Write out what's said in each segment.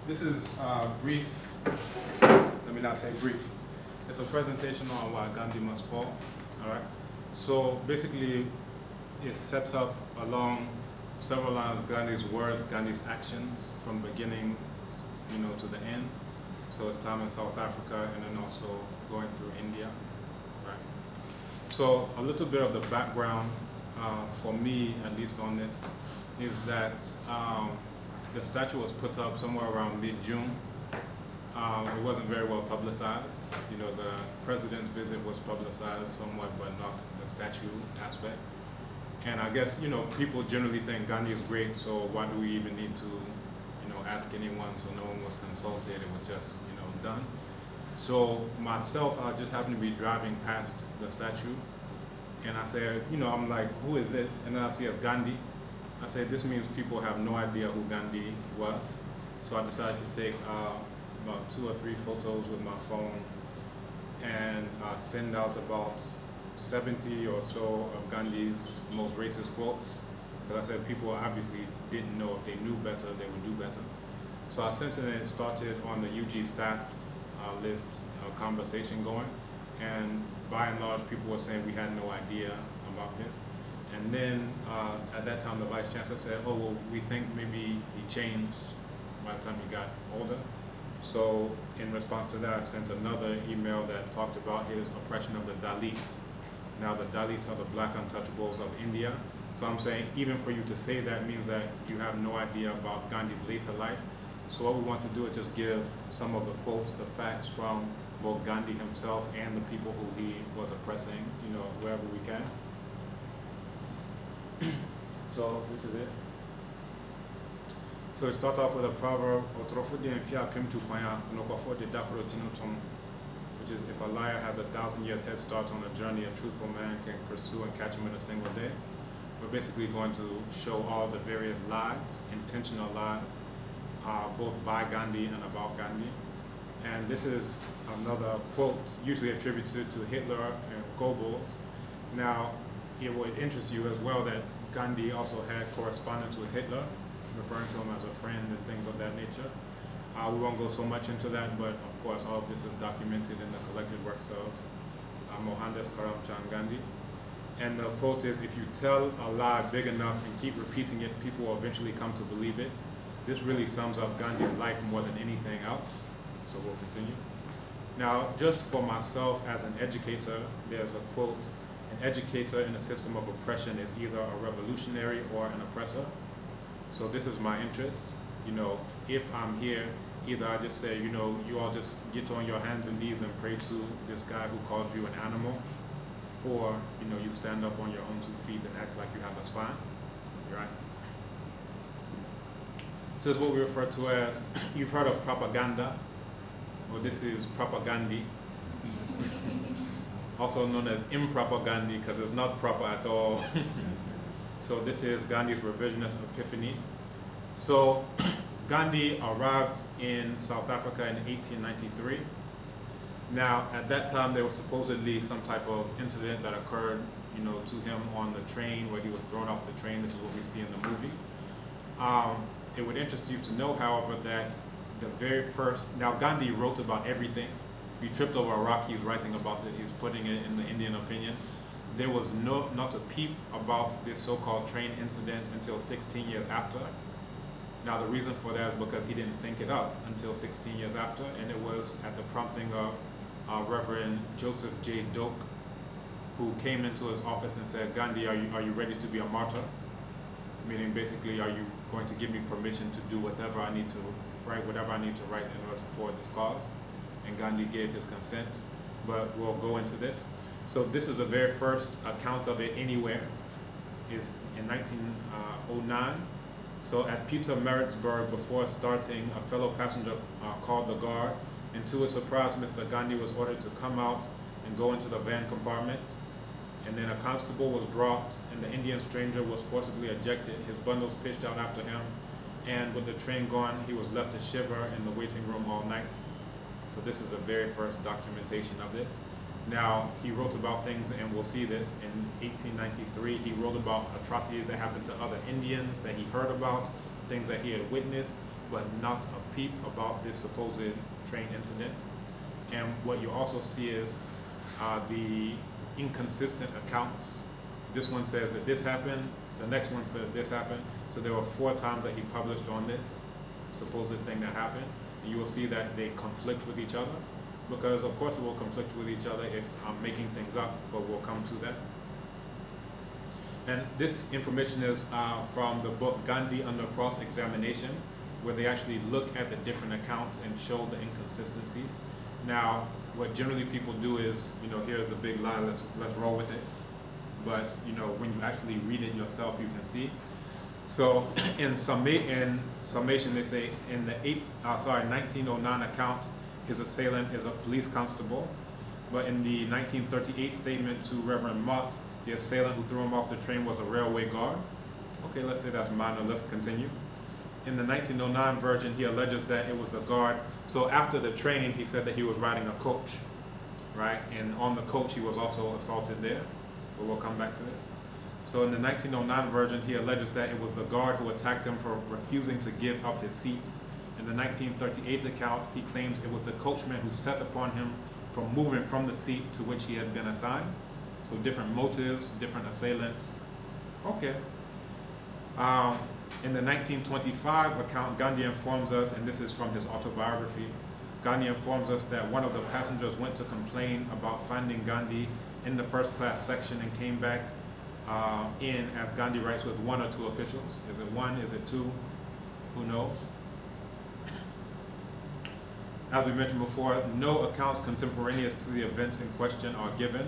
This is brief, let me not say brief. It's a presentation on why Gandhi must fall, all right? So basically, it's set up along several lines, Gandhi's words, Gandhi's actions from beginning, to the end. So his time in South Africa and then also going through India, right? So a little bit of the background for me, at least on this, is that the statue was put up somewhere around mid-June. It wasn't very well publicized. The president's visit was publicized somewhat, but not the statue aspect. And I guess, people generally think Gandhi is great, so why do we even need to, ask anyone? So no one was consulted. It was just, done. So myself, I just happened to be driving past the statue, and I said, I'm like, who is this? And then I see it's Gandhi. I said, this means people have no idea who Gandhi was. So I decided to take about 2 or 3 photos with my phone and send out about 70 or so of Gandhi's most racist quotes. Because I said people obviously didn't know. If they knew better, they would do better. So I sent it and it started on the UG staff list conversation going. And by and large, people were saying we had no idea about this. And then at that time, the vice chancellor said, oh, well, we think maybe he changed by the time he got older. So in response to that, I sent another email that talked about his oppression of the Dalits. Now the Dalits are the black untouchables of India. So I'm saying even for you to say that means that you have no idea about Gandhi's later life. So what we want to do is just give some of the quotes, the facts from both Gandhi himself and the people who he was oppressing, wherever we can. So this is it. So we start off with a proverb, which is, if a liar has 1,000 years head start on a journey, a truthful man can pursue and catch him in a single day. We're basically going to show all the various lies, intentional lies, both by Gandhi and about Gandhi. And this is another quote usually attributed to Hitler and Goebbels. Now, it would interest you as well that Gandhi also had correspondence with Hitler, referring to him as a friend and things of that nature. We won't go so much into that, but of course all of this is documented in the collected works of Mohandas Karamchand Gandhi. And the quote is, if you tell a lie big enough and keep repeating it, people will eventually come to believe it. This really sums up Gandhi's life more than anything else. So we'll continue. Now, just for myself as an educator, there's a quote, an educator in a system of oppression is either a revolutionary or an oppressor. So this is my interest. If I'm here, either I just say, you all just get on your hands and knees and pray to this guy who called you an animal, or, you stand up on your own 2 feet and act like you have a spine, right? So this is what we refer to as, you've heard of propaganda, well, this is propaganda, also known as improper Gandhi, because it's not proper at all. So this is Gandhi's revisionist epiphany. So Gandhi arrived in South Africa in 1893. Now, at that time, there was supposedly some type of incident that occurred, to him on the train, where he was thrown off the train, which is what we see in the movie. It would interest you to know, however, that the very first, now Gandhi wrote about everything. If he tripped over a rock, he's writing about it, he's putting it in the Indian opinion. There was not a peep about this so-called train incident until 16 years after. Now the reason for that is because he didn't think it up until 16 years after, and it was at the prompting of Reverend Joseph J. Doak, who came into his office and said, Gandhi, are you ready to be a martyr? Meaning basically, are you going to give me permission to do whatever I need to write, in order to forward this cause? And Gandhi gave his consent, but we'll go into this. So this is the very first account of it anywhere, is in 1909. So at Pietermaritzburg, before starting, a fellow passenger called the guard, and to his surprise, Mr. Gandhi was ordered to come out and go into the van compartment. And then a constable was brought, and the Indian stranger was forcibly ejected, his bundles pitched out after him, and with the train gone, he was left to shiver in the waiting room all night. So this is the very first documentation of this. Now, he wrote about things, and we'll see this, in 1893, he wrote about atrocities that happened to other Indians that he heard about, things that he had witnessed, but not a peep about this supposed train incident. And what you also see is the inconsistent accounts. This one says that this happened, the next one says this happened. So there were 4 times that he published on this supposed thing that happened. And you will see that they conflict with each other, because of course it will conflict with each other if I'm making things up, but we'll come to that. And this information is from the book Gandhi Under Cross-Examination, where they actually look at the different accounts and show the inconsistencies. Now, what generally people do is, here's the big lie, let's roll with it. But, when you actually read it yourself, you can see. So, in summation, they say in the 1909 account, his assailant is a police constable. But in the 1938 statement to Reverend Mott, the assailant who threw him off the train was a railway guard. Okay, let's say that's minor, let's continue. In the 1909 version, he alleges that it was the guard. So after the train, he said that he was riding a coach, right? And on the coach, he was also assaulted there, but we'll come back to this. So in the 1909 version, he alleges that it was the guard who attacked him for refusing to give up his seat. In the 1938 account, he claims it was the coachman who set upon him from moving from the seat to which he had been assigned. So different motives, different assailants. Okay. In the 1925 account, Gandhi informs us, and this is from his autobiography, Gandhi informs us that one of the passengers went to complain about finding Gandhi in the first class section and came back in, as Gandhi writes, with 1 or 2 officials. Is it 1? Is it 2? Who knows? As we mentioned before, no accounts contemporaneous to the events in question are given.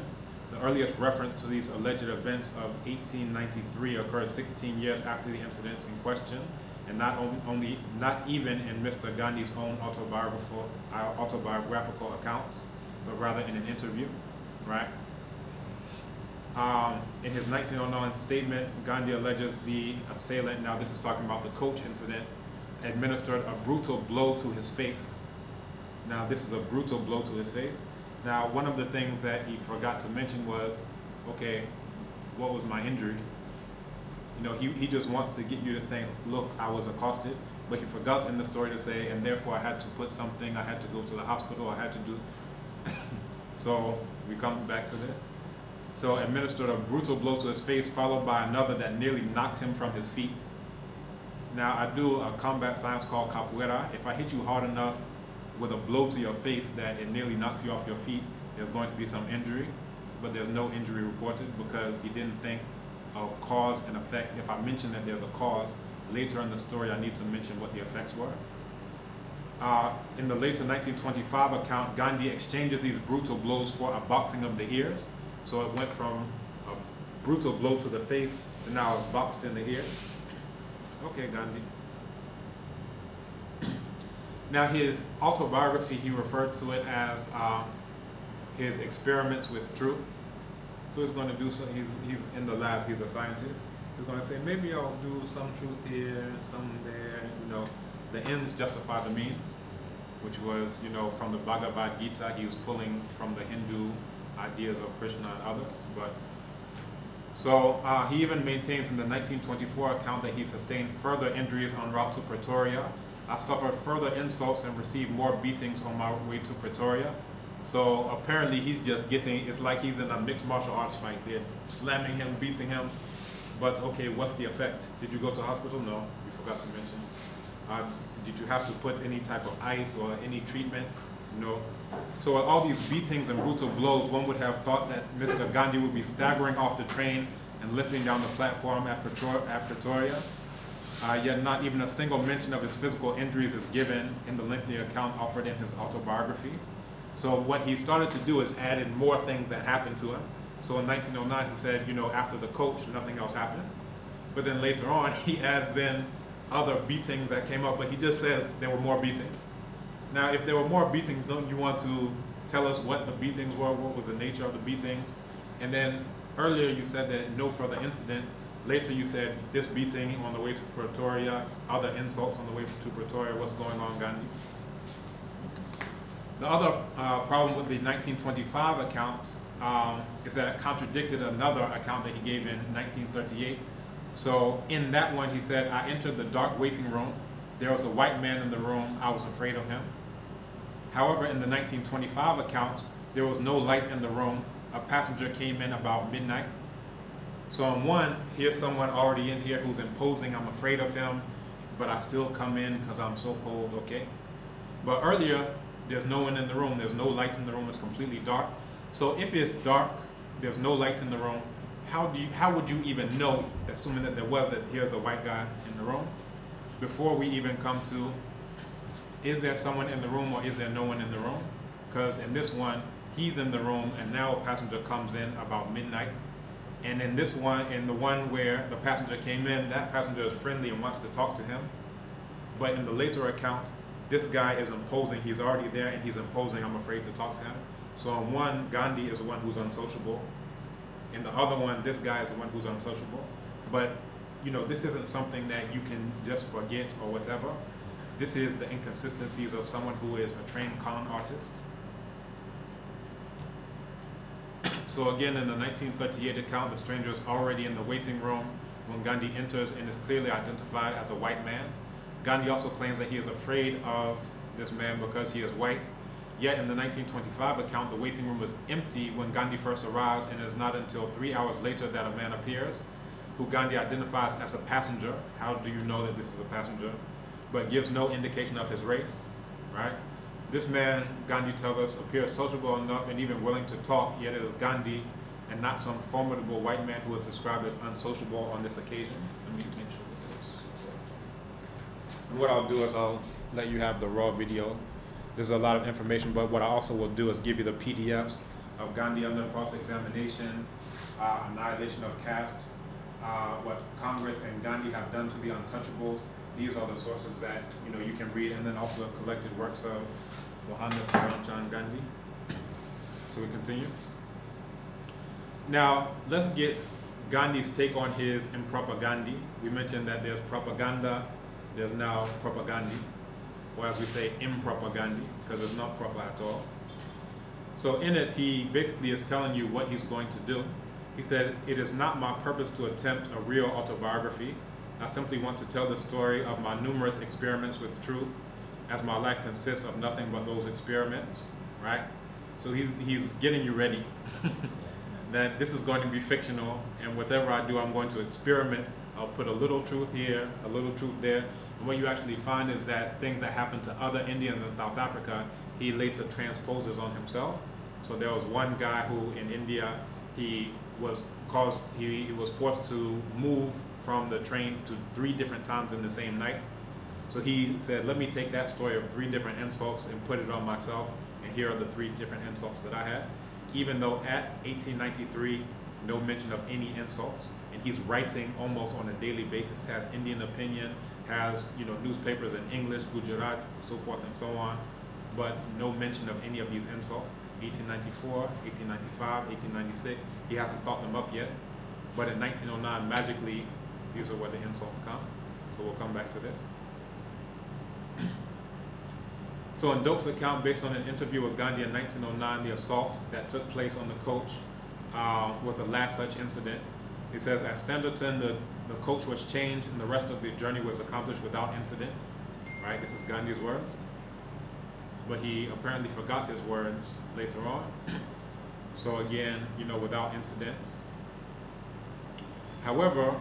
The earliest reference to these alleged events of 1893 occurs 16 years after the incidents in question, and not even in Mr. Gandhi's own autobiographical accounts, but rather in an interview, right? In his 1909 statement, Gandhi alleges the assailant, now this is talking about the coach incident, administered a brutal blow to his face. Now this is a brutal blow to his face. Now, one of the things that he forgot to mention was, okay, what was my injury? He just wants to get you to think, look, I was accosted, but he forgot in the story to say, and therefore I had to put something, I had to go to the hospital, I had to do. So we come back to this. So administered a brutal blow to his face, followed by another that nearly knocked him from his feet. Now, I do a combat science called capoeira. If I hit you hard enough with a blow to your face that it nearly knocks you off your feet, there's going to be some injury, but there's no injury reported because he didn't think of cause and effect. If I mention that there's a cause, later in the story I need to mention what the effects were. In the later 1925 account, Gandhi exchanges these brutal blows for a boxing of the ears. So it went from a brutal blow to the face to now it's boxed in the ears. Okay, Gandhi. Now, his autobiography, he referred to it as his experiments with truth. So he's going to do some, he's in the lab, he's a scientist. He's going to say, maybe I'll do some truth here, some there, the ends justify the means, which was, from the Bhagavad Gita, he was pulling from the Hindu ideas of Krishna and others. So he even maintains in the 1924 account that he sustained further injuries en route to Pretoria. I suffered further insults and received more beatings on my way to Pretoria. So apparently he's just getting, it's like he's in a mixed martial arts fight. They're slamming him, beating him. But okay, what's the effect? Did you go to hospital? No, you forgot to mention. Did you have to put any type of ice or any treatment? No. So with all these beatings and brutal blows, one would have thought that Mr. Gandhi would be staggering off the train and limping down the platform at Pretoria. Yet not even a single mention of his physical injuries is given in the lengthy account offered in his autobiography. So what he started to do is add in more things that happened to him. So in 1909 he said, after the coach, nothing else happened. But then later on he adds in other beatings that came up, but he just says there were more beatings. Now if there were more beatings, don't you want to tell us what the beatings were, what was the nature of the beatings? And then earlier you said that no further incident. Later you said this beating on the way to Pretoria, other insults on the way to Pretoria. What's going on, Gandhi? The other problem with the 1925 account is that it contradicted another account that he gave in 1938. So in that one he said, I entered the dark waiting room there was a white man in the room, I was afraid of him. However, in the 1925 account, there was no light in the room. A passenger came in about midnight. So in one, here's someone already in here who's imposing, I'm afraid of him, but I still come in because I'm so cold, okay? But earlier, there's no one in the room, there's no light in the room, it's completely dark. So if it's dark, there's no light in the room, how would you even know, assuming that there was, that here's a white guy in the room, before we even come to, is there someone in the room or is there no one in the room? Because in this one, he's in the room and now a passenger comes in about midnight. And in this one, in the one where the passenger came in, that passenger is friendly and wants to talk to him. But in the later account, this guy is imposing, he's already there and he's imposing, I'm afraid to talk to him. So in one, Gandhi is the one who's unsociable. In the other one, this guy is the one who's unsociable. But, you know, this isn't something that you can just forget or whatever. This is the inconsistencies of someone who is a trained con artist. So again, in the 1938 account, the stranger is already in the waiting room when Gandhi enters and is clearly identified as a white man. Gandhi also claims that he is afraid of this man because he is white. Yet in the 1925 account, the waiting room is empty when Gandhi first arrives, and it is not until 3 hours later that a man appears, who Gandhi identifies as a passenger. How do you know that this is a passenger? But gives no indication of his race, right? This man, Gandhi tells us, appears sociable enough and even willing to talk, yet it is Gandhi and not some formidable white man who is described as unsociable on this occasion. Let me make sure this is. And what I'll do is I'll let you have the raw video. There's a lot of information, but what I also will do is give you the PDFs of Gandhi under cross-examination, annihilation of caste, what Congress and Gandhi have done to the untouchables. These are the sources that you can read, and then also the collected works of Mohandas Karamchand Gandhi. So we continue. Now let's get Gandhi's take on his impropaganda. We mentioned that there's propaganda, there's now propaganda, or as we say, impropaganda, because it's not proper at all. So in it, he basically is telling you what he's going to do. He said, "It is not my purpose to attempt a real autobiography. I simply want to tell the story of my numerous experiments with truth, as my life consists of nothing but those experiments," right? So he's getting you ready that this is going to be fictional, and whatever I do, I'm going to experiment. I'll put a little truth here, a little truth there. And what you actually find is that things that happen to other Indians in South Africa, he later transposes on himself. So there was one guy who in India, he was forced to move from the train to 3 different times in the same night. So he said, let me take that story of 3 different insults and put it on myself, and here are the 3 different insults that I had. Even though at 1893, no mention of any insults, and he's writing almost on a daily basis, has Indian Opinion, has newspapers in English, Gujarat, so forth and so on, but no mention of any of these insults. 1894, 1895, 1896, he hasn't thought them up yet, but in 1909, magically, these are where the insults come. So we'll come back to this. So in Doak's account, based on an interview with Gandhi in 1909, the assault that took place on the coach was the last such incident. He says, at Standerton, the coach was changed and the rest of the journey was accomplished without incident. Right, this is Gandhi's words. But he apparently forgot his words later on. So again, without incident. However,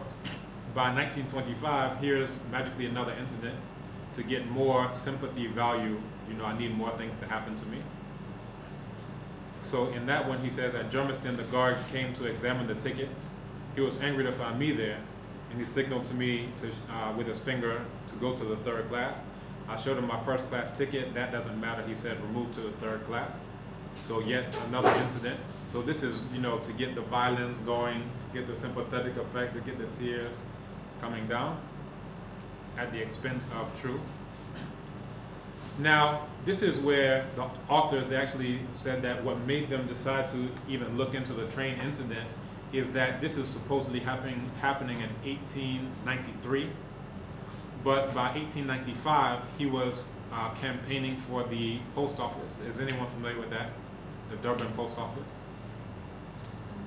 by 1925, here's magically another incident. To get more sympathy value, I need more things to happen to me. So in that one, he says, at Germiston, the guard came to examine the tickets. He was angry to find me there, and he signaled to me with his finger to go to the 3rd class. I showed him my 1st class ticket. That doesn't matter, he said, remove to the 3rd class. So yet another incident. So this is, to get the violence going, to get the sympathetic effect, to get the tears coming down at the expense of truth. Now, this is where the authors actually said that what made them decide to even look into the train incident is that this is supposedly happening in 1893, but by 1895 he was campaigning for the post office. Is anyone familiar with that? The Durban post office.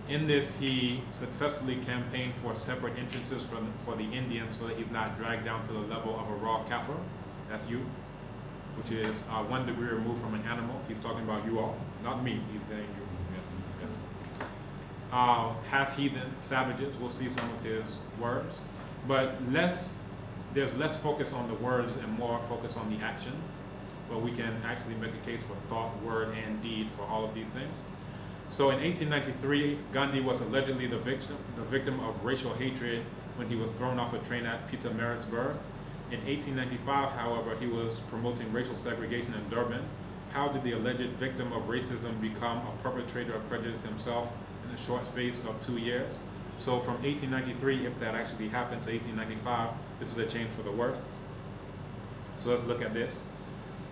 In this, he successfully campaigned for separate entrances for the Indians so that he's not dragged down to the level of a raw Kaffir. that's you, which is 1 degree removed from an animal. He's talking about you all, not me. He's saying you. Half heathen savages. We'll see some of his words, but there's less focus on the words and more focus on the actions. But we can actually make a case for thought, word, and deed for all of these things. So in 1893, Gandhi was allegedly the victim of racial hatred when he was thrown off a train at Pietermaritzburg. In 1895, however, he was promoting racial segregation in Durban. How did the alleged victim of racism become a perpetrator of prejudice himself in a short space of 2 years? So from 1893, if that actually happened, to 1895, this is a change for the worst. So let's look at this.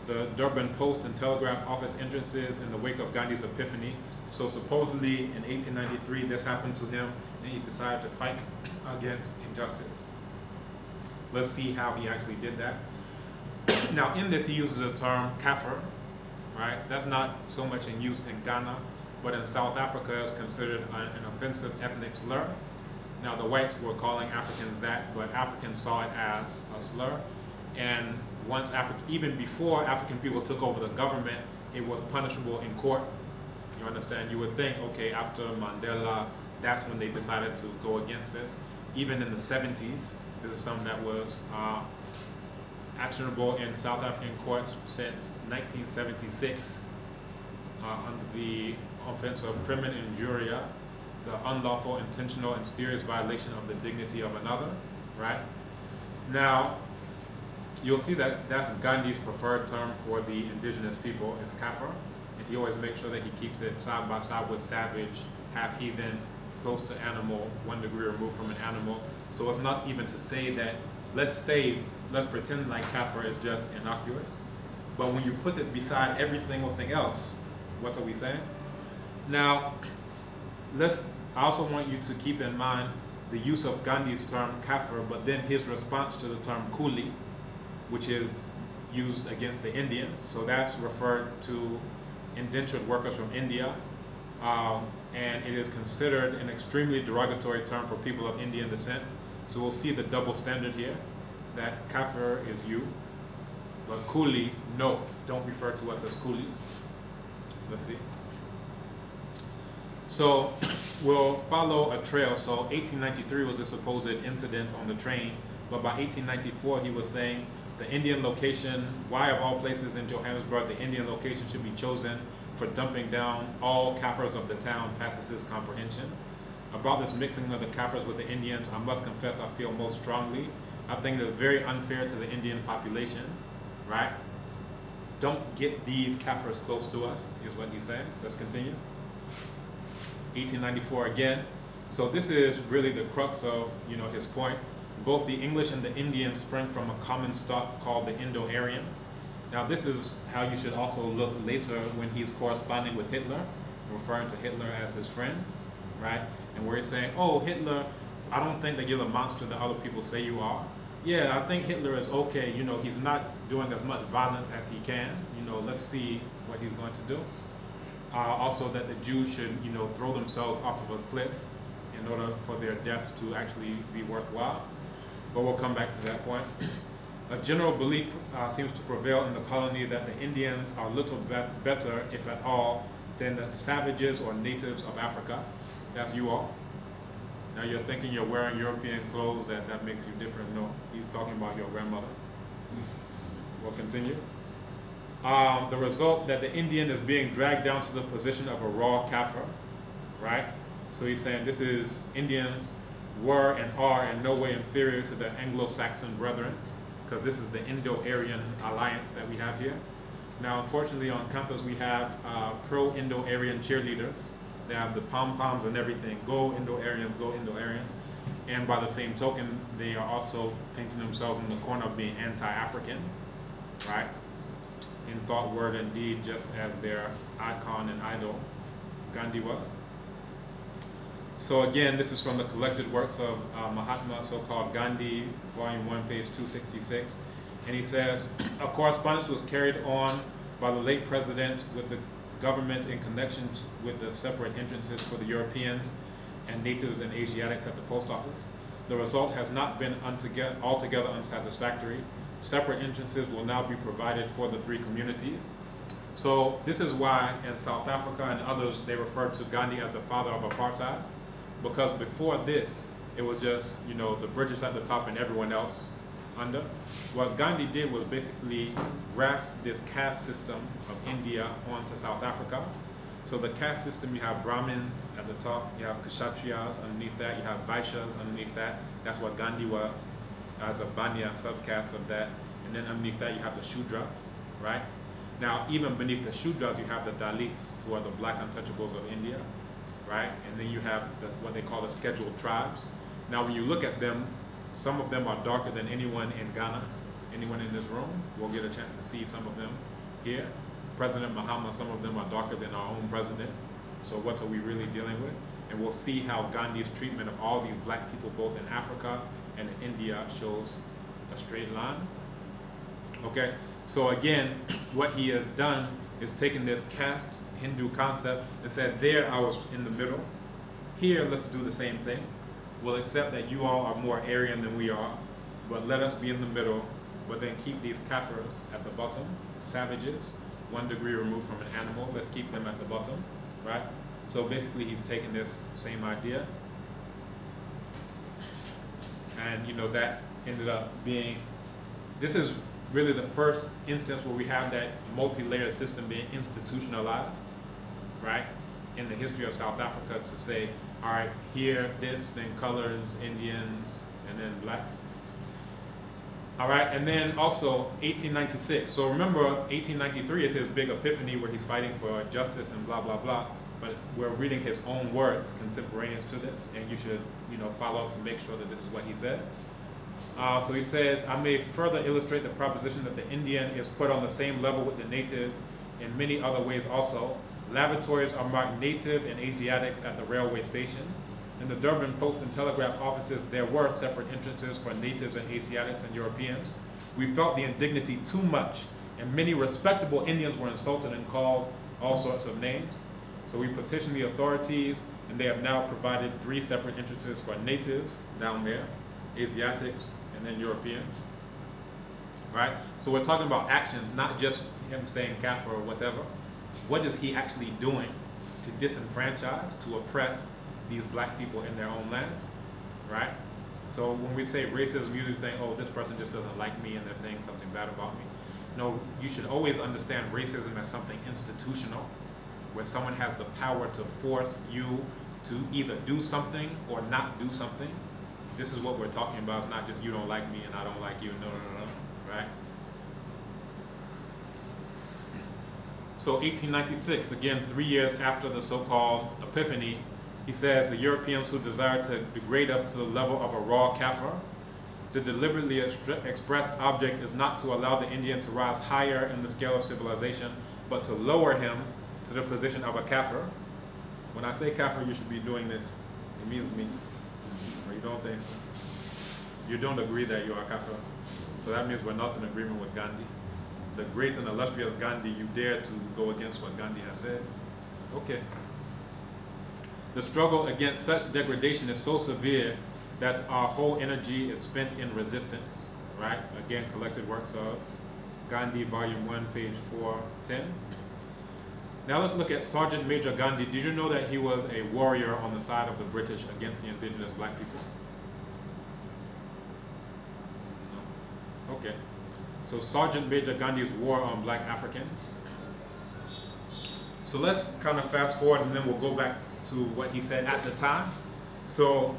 The Durban Post and Telegraph Office entrances in the wake of Gandhi's epiphany. So supposedly in 1893, this happened to him, and he decided to fight against injustice. Let's see how he actually did that. Now in this, he uses the term kafir, right? That's not so much in use in Ghana, but in South Africa it's considered an offensive ethnic slur. Now the whites were calling Africans that, but Africans saw it as a slur. And once even before African people took over the government, it was punishable in court. You understand? You would think, okay, after Mandela, that's when they decided to go against this. Even in the 70s, this is something that was actionable in South African courts since 1976 under the offense of crimen injuria, the unlawful, intentional, and serious violation of the dignity of another, right? Now, you'll see that that's Gandhi's preferred term for the indigenous people is kafir, and he always makes sure that he keeps it side by side with savage, half heathen, close to animal, 1 degree removed from an animal. So it's not even to say that, let's pretend like kafir is just innocuous, but when you put it beside every single thing else, what are we saying? Now, I also want you to keep in mind the use of Gandhi's term kafir, but then his response to the term coolie, which is used against the Indians. So that's referred to indentured workers from India, and it is considered an extremely derogatory term for people of Indian descent. So we'll see the double standard here, that kafir is you, but coolie, no, don't refer to us as coolies. Let's see. So we'll follow a trail. So 1893 was a supposed incident on the train, but by 1894 he was saying the Indian location, why of all places in Johannesburg, the Indian location should be chosen for dumping down all Kafirs of the town passes his comprehension. About this mixing of the Kafirs with the Indians, I must confess I feel most strongly. I think it is very unfair to the Indian population, right? Don't get these Kafirs close to us, is what he's saying. Let's continue. 1894 again. So this is really the crux of his point. Both the English and the Indian spring from a common stock called the Indo-Aryan. Now this is how you should also look later when he's corresponding with Hitler, referring to Hitler as his friend, right? And where he's saying, oh, Hitler, I don't think that you're the monster that other people say you are. Yeah, I think Hitler is okay, he's not doing as much violence as he can. Let's see what he's going to do. Also that the Jews should, throw themselves off of a cliff in order for their deaths to actually be worthwhile. But we'll come back to that point. A general belief seems to prevail in the colony that the Indians are little better, if at all, than the savages or natives of Africa. That's you all. Now you're thinking you're wearing European clothes, that makes you different. No, he's talking about your grandmother. We'll continue. The result that the Indian is being dragged down to the position of a raw kafir, right? So he's saying this is Indians were and are in no way inferior to the Anglo-Saxon brethren, because this is the Indo-Aryan alliance that we have here. Now, unfortunately, on campus we have pro-Indo-Aryan cheerleaders. They have the pom-poms and everything. Go Indo-Aryans, go Indo-Aryans. And by the same token, they are also painting themselves in the corner of being anti-African, right? In thought, word, and deed, just as their icon and idol, Gandhi was. So again, this is from the collected works of Mahatma, so-called Gandhi, Volume 1, page 266. And he says, a correspondence was carried on by the late president with the government in connection with the separate entrances for the Europeans and natives and Asiatics at the post office. The result has not been altogether unsatisfactory. Separate entrances will now be provided for the three communities. So this is why in South Africa and others, they refer to Gandhi as the father of apartheid, because before this, it was just, you know, the British at the top and everyone else under. What Gandhi did was basically graft this caste system of India onto South Africa. So the caste system, you have Brahmins at the top, you have Kshatriyas underneath that, you have Vaishyas underneath that. That's what Gandhi was, as a Banya subcaste of that. And then underneath that, you have the Shudras, right? Now, even beneath the Shudras, you have the Dalits, who are the black untouchables of India, right? And then you have what they call the scheduled tribes. Now, when you look at them, some of them are darker than anyone in Ghana. Anyone in this room will get a chance to see some of them here. President Mahama, some of them are darker than our own president. So what are we really dealing with? And we'll see how Gandhi's treatment of all these black people, both in Africa and in India, shows a straight line. Okay, so again, what he has done is taken this caste Hindu concept and said, there I was in the middle. Here, let's do the same thing. We'll accept that you all are more Aryan than we are, but let us be in the middle, but then keep these kafirs at the bottom, savages, 1 degree removed from an animal, let's keep them at the bottom, right? So basically he's taken this same idea, and you know, that ended up being, this is really the first instance where we have that multi-layered system being institutionalized, right? In the history of South Africa, to say, all right, here, this, then colors, Indians, and then blacks. All right, and then also 1896. So remember, 1893 is his big epiphany where he's fighting for justice and blah, blah, blah. But we're reading his own words contemporaneous to this, and you should, you know, follow up to make sure that this is what he said. So he says, I may further illustrate the proposition that the Indian is put on the same level with the native in many other ways also. Lavatories are marked native and Asiatics at the railway station. In the Durban Post and Telegraph offices, there were separate entrances for natives and Asiatics and Europeans. We felt the indignity too much, and many respectable Indians were insulted and called all sorts of names. So we petitioned the authorities, and they have now provided 3 separate entrances for natives down there, Asiatics, and then Europeans. Right? So we're talking about actions, not just him saying Kafir or whatever. What is he actually doing to disenfranchise, to oppress these black people in their own land, right? So when we say racism, you usually think, oh, this person just doesn't like me and they're saying something bad about me. No, you should always understand racism as something institutional, where someone has the power to force you to either do something or not do something. This is what we're talking about. It's not just you don't like me and I don't like you. No, right? So 1896, again, 3 years after the so-called epiphany, he says, the Europeans who desire to degrade us to the level of a raw Kafir, the deliberately expressed object is not to allow the Indian to rise higher in the scale of civilization, but to lower him to the position of a Kafir. When I say Kafir, you should be doing this. It means me. Or you don't think so? You don't agree that you are Kafir. So that means we're not in agreement with Gandhi. The great and illustrious Gandhi, you dare to go against what Gandhi has said? Okay. The struggle against such degradation is so severe that our whole energy is spent in resistance, right? Again, collected works of Gandhi, volume 1, page 410. Now let's look at Sergeant Major Gandhi. Did you know that he was a warrior on the side of the British against the indigenous black people? No? Okay. So Sergeant Major Gandhi's war on black Africans. So let's kind of fast forward and then we'll go back to what he said at the time. So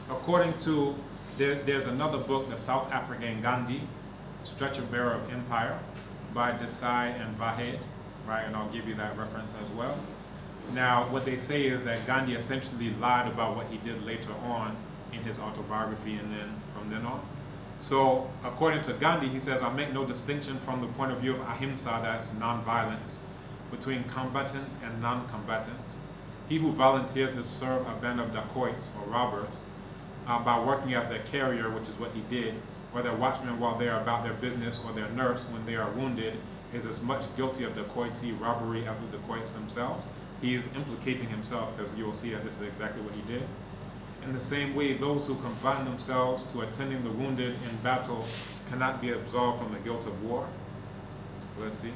according to, there's another book, The South African Gandhi, Stretcher Bearer of Empire, by Desai and Vahed, right? And I'll give you that reference as well. Now, what they say is that Gandhi essentially lied about what he did later on in his autobiography and then from then on. So, according to Gandhi, he says, I make no distinction from the point of view of ahimsa, that's non-violence, between combatants and non-combatants. He who volunteers to serve a band of dacoits or robbers by working as a carrier, which is what he did, or their watchman while they are about their business, or their nurse when they are wounded, is as much guilty of dacoity, robbery, as the dacoits themselves. He is implicating himself, because you will see that this is exactly what he did. In the same way, those who confine themselves to attending the wounded in battle cannot be absolved from the guilt of war. So let's see.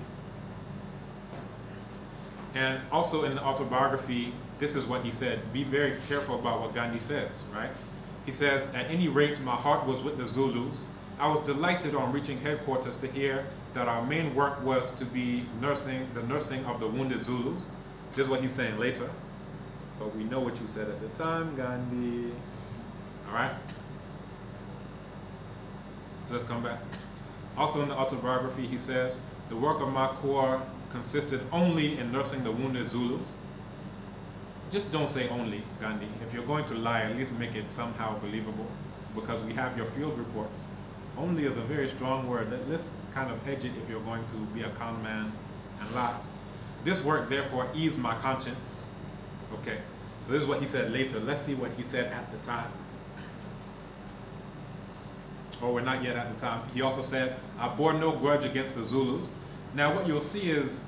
And also in the autobiography, this is what he said. Be very careful about what Gandhi says, right? He says, at any rate, my heart was with the Zulus. I was delighted on reaching headquarters to hear that our main work was to be the nursing of the wounded Zulus. This is what he's saying later. But we know what you said at the time, Gandhi. All right? So let's come back. Also in the autobiography, he says, the work of my corps consisted only in nursing the wounded Zulus. Just don't say only, Gandhi. If you're going to lie, at least make it somehow believable, because we have your field reports. Only is a very strong word. Let's kind of hedge it if you're going to be a con man and lie. This work therefore eased my conscience. Okay, so this is what he said later. Let's see what he said at the time. Or we're not yet at the time. He also said, I bore no grudge against the Zulus. Now what you'll see is,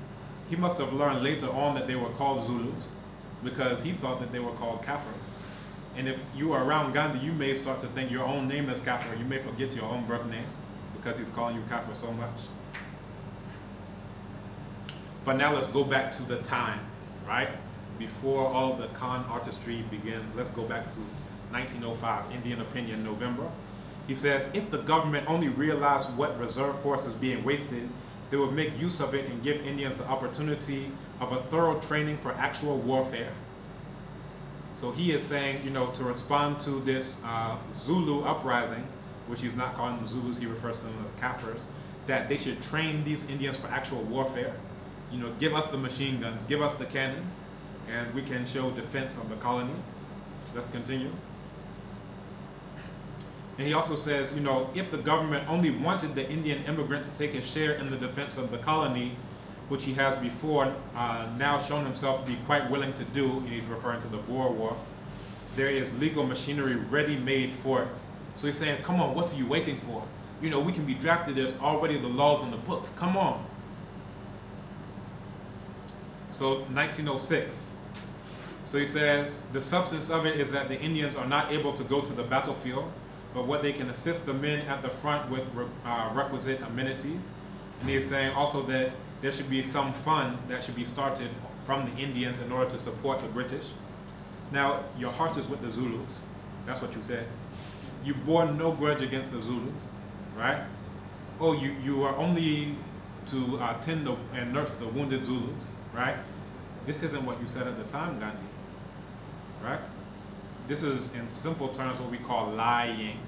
he must have learned later on that they were called Zulus, because he thought that they were called Kafirs. And if you are around Gandhi, you may start to think your own name is Kafir. You may forget your own birth name, because he's calling you Kafir so much. But now let's go back to the time, right? Before all the con artistry begins, let's go back to 1905, Indian Opinion, November. He says, if the government only realized what reserve force is being wasted, they would make use of it and give Indians the opportunity of a thorough training for actual warfare. So he is saying, you know, to respond to this Zulu uprising, which he's not calling them Zulus, he refers to them as Kafirs, that they should train these Indians for actual warfare. You know, give us the machine guns, give us the cannons, and we can show defense of the colony. Let's continue. And he also says, you know, if the government only wanted the Indian immigrant to take a share in the defense of the colony, which he has before now shown himself to be quite willing to do, and he's referring to the Boer War, there is legal machinery ready-made for it. So he's saying, come on, what are you waiting for? You know, we can be drafted, there's already the laws on the books, come on. So 1906. So he says, the substance of it is that the Indians are not able to go to the battlefield, but what they can assist the men at the front with requisite amenities. And he's saying also that there should be some fund that should be started from the Indians in order to support the British. Now, your heart is with the Zulus. That's what you said. You bore no grudge against the Zulus, right? Oh, you are only to tend and nurse the wounded Zulus, right? This isn't what you said at the time, Gandhi, right? This is, in simple terms, what we call lying.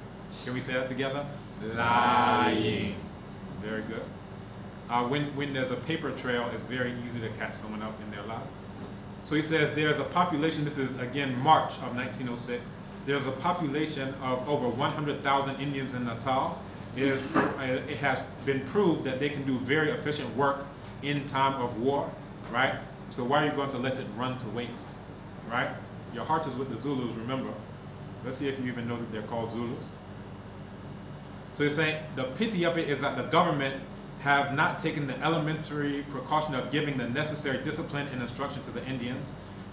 Can we say that together? Lying. Very good. When there's a paper trail, it's very easy to catch someone up in their lies. So he says there's a population, this is again March of 1906, there's a population of over 100,000 Indians in Natal. It has been proved that they can do very efficient work in time of war, right? So why are you going to let it run to waste, right? Your heart is with the Zulus, remember. Let's see if you even know that they're called Zulus. So he's saying the pity of it is that the government have not taken the elementary precaution of giving the necessary discipline and instruction to the Indians.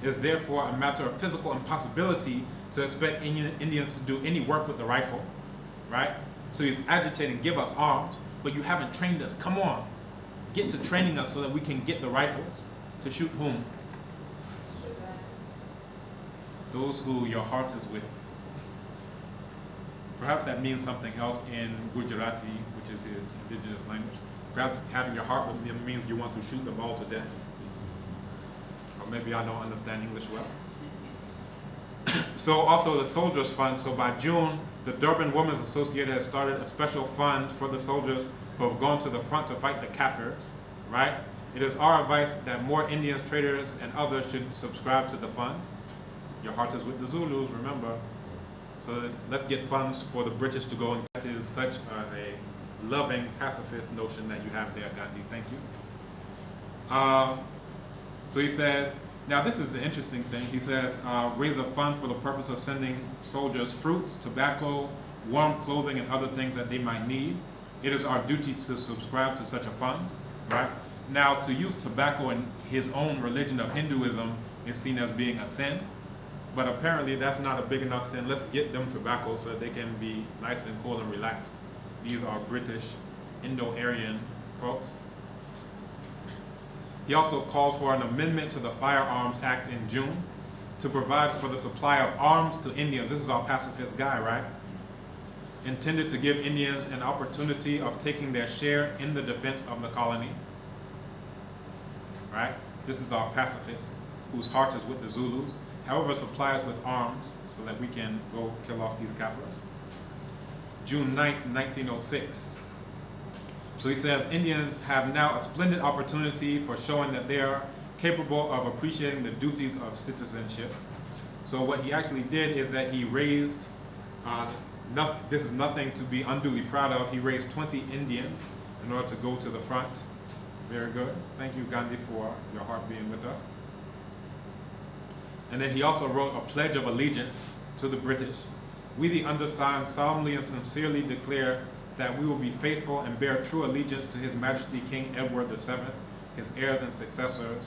It is therefore a matter of physical impossibility to expect Indians to do any work with the rifle, right? So he's agitating, give us arms, but you haven't trained us. Come on, get to training us so that we can get the rifles. To shoot whom? Those who your heart is with. Perhaps that means something else in Gujarati, which is his indigenous language. Perhaps having your heart with them means you want to shoot them all to death. Or maybe I don't understand English well. So also the Soldiers Fund. So by June, the Durban Women's Association has started a special fund for the soldiers who have gone to the front to fight the Kafirs, right? It is our advice that more Indians, traders, and others should subscribe to the fund. Your heart is with the Zulus, remember. So let's get funds for the British to go, and that is such a loving pacifist notion that you have there, Gandhi. Thank you. So he says, now this is the interesting thing. He says, raise a fund for the purpose of sending soldiers fruits, tobacco, warm clothing, and other things that they might need. It is our duty to subscribe to such a fund, right? Now, to use tobacco in his own religion of Hinduism is seen as being a sin, But apparently that's not a big enough sin. Let's get them tobacco so they can be nice and cool and relaxed. These are British Indo-Aryan folks. He also called for an amendment to the Firearms Act in June to provide for the supply of arms to Indians. This is our pacifist guy, right? Intended to give Indians an opportunity of taking their share in the defense of the colony. Right? This is our pacifist whose heart is with the Zulus. However, supply us with arms so that we can go kill off these Kafirs. June 9th, 1906. So he says, Indians have now a splendid opportunity for showing that they are capable of appreciating the duties of citizenship. So what he actually did is that he raised, this is nothing to be unduly proud of, he raised 20 Indians in order to go to the front. Very good. Thank you, Gandhi, for your heart being with us. And then he also wrote a pledge of allegiance to the British. We, the undersigned, solemnly and sincerely declare that we will be faithful and bear true allegiance to His Majesty King Edward VII, his heirs and successors,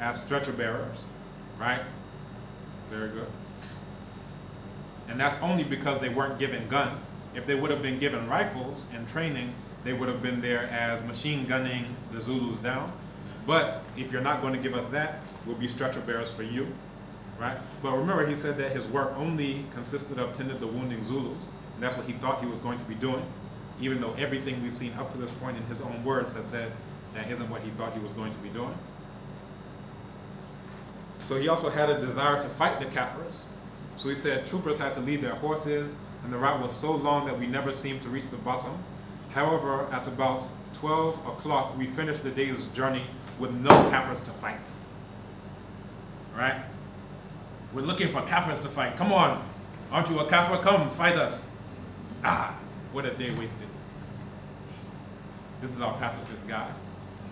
as stretcher bearers. Right? Very good. And that's only because they weren't given guns. If they would have been given rifles and training, they would have been there as machine gunning the Zulus down. But if you're not going to give us that, we'll be stretcher bearers for you. Right? But remember, he said that his work only consisted of tending the wounding Zulus. And that's what he thought he was going to be doing, even though everything we've seen up to this point in his own words has said that isn't what he thought he was going to be doing. So he also had a desire to fight the Kafirs. So he said troopers had to leave their horses, and the route was so long that we never seemed to reach the bottom. However, at about 12 o'clock, we finished the day's journey with no Kafirs to fight. Right? We're looking for Kafirs to fight. Come on. Aren't you a Kafir? Come, fight us. Ah, what a day wasted. This is our pacifist guy.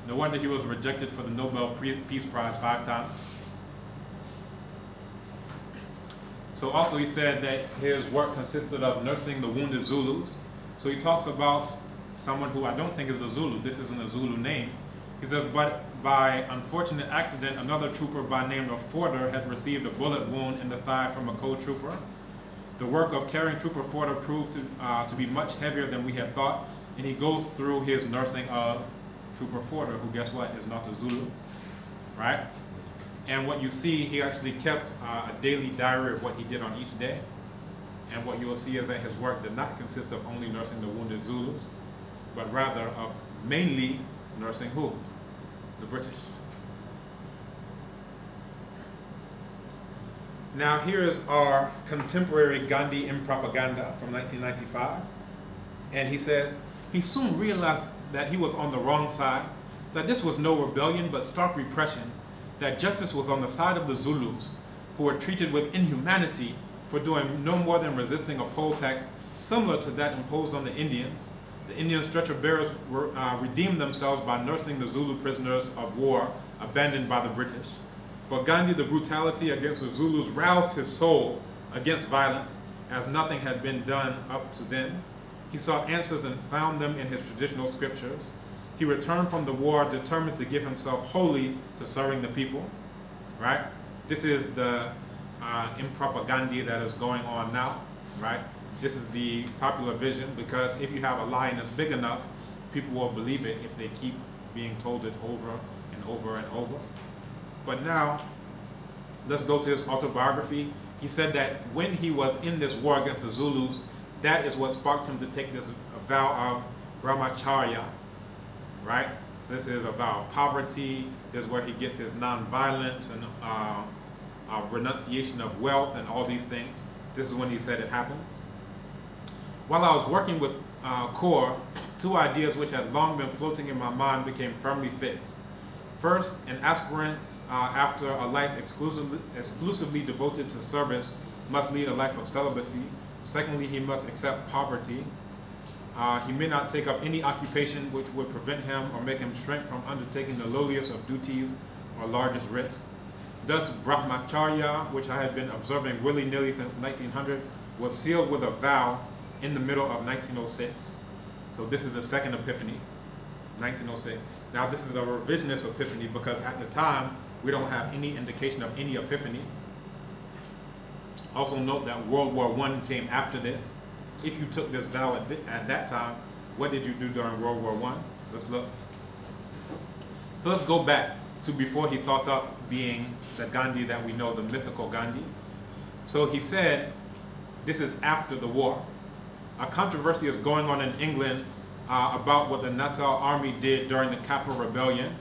No wonder he was rejected for the Nobel Peace Prize 5 times. So also he said that his work consisted of nursing the wounded Zulus. So he talks about someone who I don't think is a Zulu. This isn't a Zulu name. He says, but by unfortunate accident, another trooper by name of Forder had received a bullet wound in the thigh from a co-trooper. The work of carrying Trooper Forder proved to be much heavier than we had thought, and he goes through his nursing of Trooper Forder, who, guess what, is not a Zulu, right? And what you see, he actually kept a daily diary of what he did on each day. And what you will see is that his work did not consist of only nursing the wounded Zulus, but rather of mainly nursing who? The British. Now here is our contemporary Gandhi in propaganda from 1995. And he says, he soon realized that he was on the wrong side, that this was no rebellion but stark repression, that justice was on the side of the Zulus, who were treated with inhumanity for doing no more than resisting a poll tax similar to that imposed on the Indians. The Indian stretcher bearers redeemed themselves by nursing the Zulu prisoners of war abandoned by the British. For Gandhi, the brutality against the Zulus roused his soul against violence, as nothing had been done up to then. He sought answers and found them in his traditional scriptures. He returned from the war determined to give himself wholly to serving the people. Right? This is the impropaganda that is going on now. Right? This is the popular vision, because if you have a lie that's big enough, people will believe it if they keep being told it over and over and over. But now, let's go to his autobiography. He said that when he was in this war against the Zulus, that is what sparked him to take this vow of brahmacharya, right? So this is a vow of poverty. This is where he gets his nonviolence and renunciation of wealth and all these things. This is when he said it happened. While I was working with Kaur, two ideas which had long been floating in my mind became firmly fixed. First, an aspirant after a life exclusively devoted to service must lead a life of celibacy. Secondly, he must accept poverty. He may not take up any occupation which would prevent him or make him shrink from undertaking the lowliest of duties or largest risks. Thus, brahmacharya, which I had been observing willy-nilly since 1900, was sealed with a vow in the middle of 1906. So this is the second epiphany, 1906. Now this is a revisionist epiphany because at the time we don't have any indication of any epiphany. Also note that World War I came after this. If you took this vow at that time, what did you do during World War I? Let's look. So let's go back to before he thought up being the Gandhi that we know, the mythical Gandhi. So he said, this is after the war. A controversy is going on in England about what the Natal army did during the Kafir rebellion.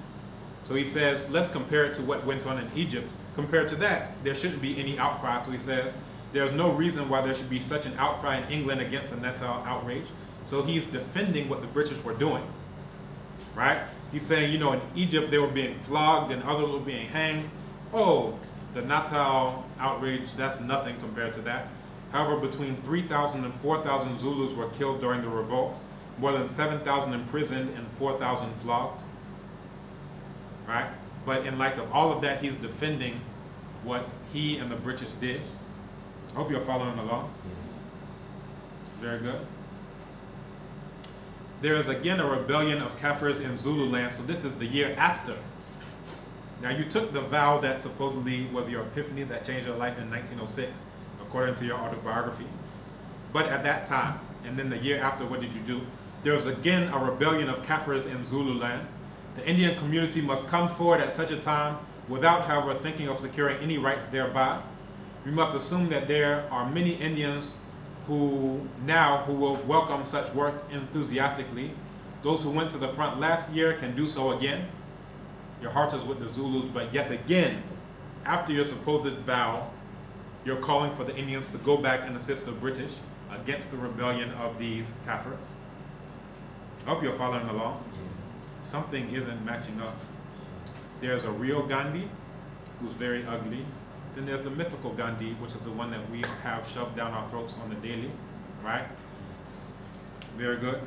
So he says, let's compare it to what went on in Egypt. Compared to that, there shouldn't be any outcry. So he says, there's no reason why there should be such an outcry in England against the Natal outrage. So he's defending what the British were doing, right? He's saying, you know, in Egypt they were being flogged and others were being hanged. Oh, the Natal outrage, that's nothing compared to that. However, between 3,000 and 4,000 Zulus were killed during the revolt, more than 7,000 imprisoned and 4,000 flogged, right? But in light of all of that, he's defending what he and the British did. I hope you're following along. Very good. There is again a rebellion of Kafirs in Zululand, so this is the year after. Now you took the vow that supposedly was your epiphany that changed your life in 1906, according to your autobiography. But at that time, and then the year after, what did you do? There was again a rebellion of Kafirs in Zululand. The Indian community must come forward at such a time without, however, thinking of securing any rights thereby. We must assume that there are many Indians who will welcome such work enthusiastically. Those who went to the front last year can do so again. Your heart is with the Zulus, but yet again, after your supposed vow, you're calling for the Indians to go back and assist the British against the rebellion of these Kafirs. I hope you're following along. Something isn't matching up. There's a real Gandhi who's very ugly. Then there's the mythical Gandhi, which is the one that we have shoved down our throats on the daily, right? Very good.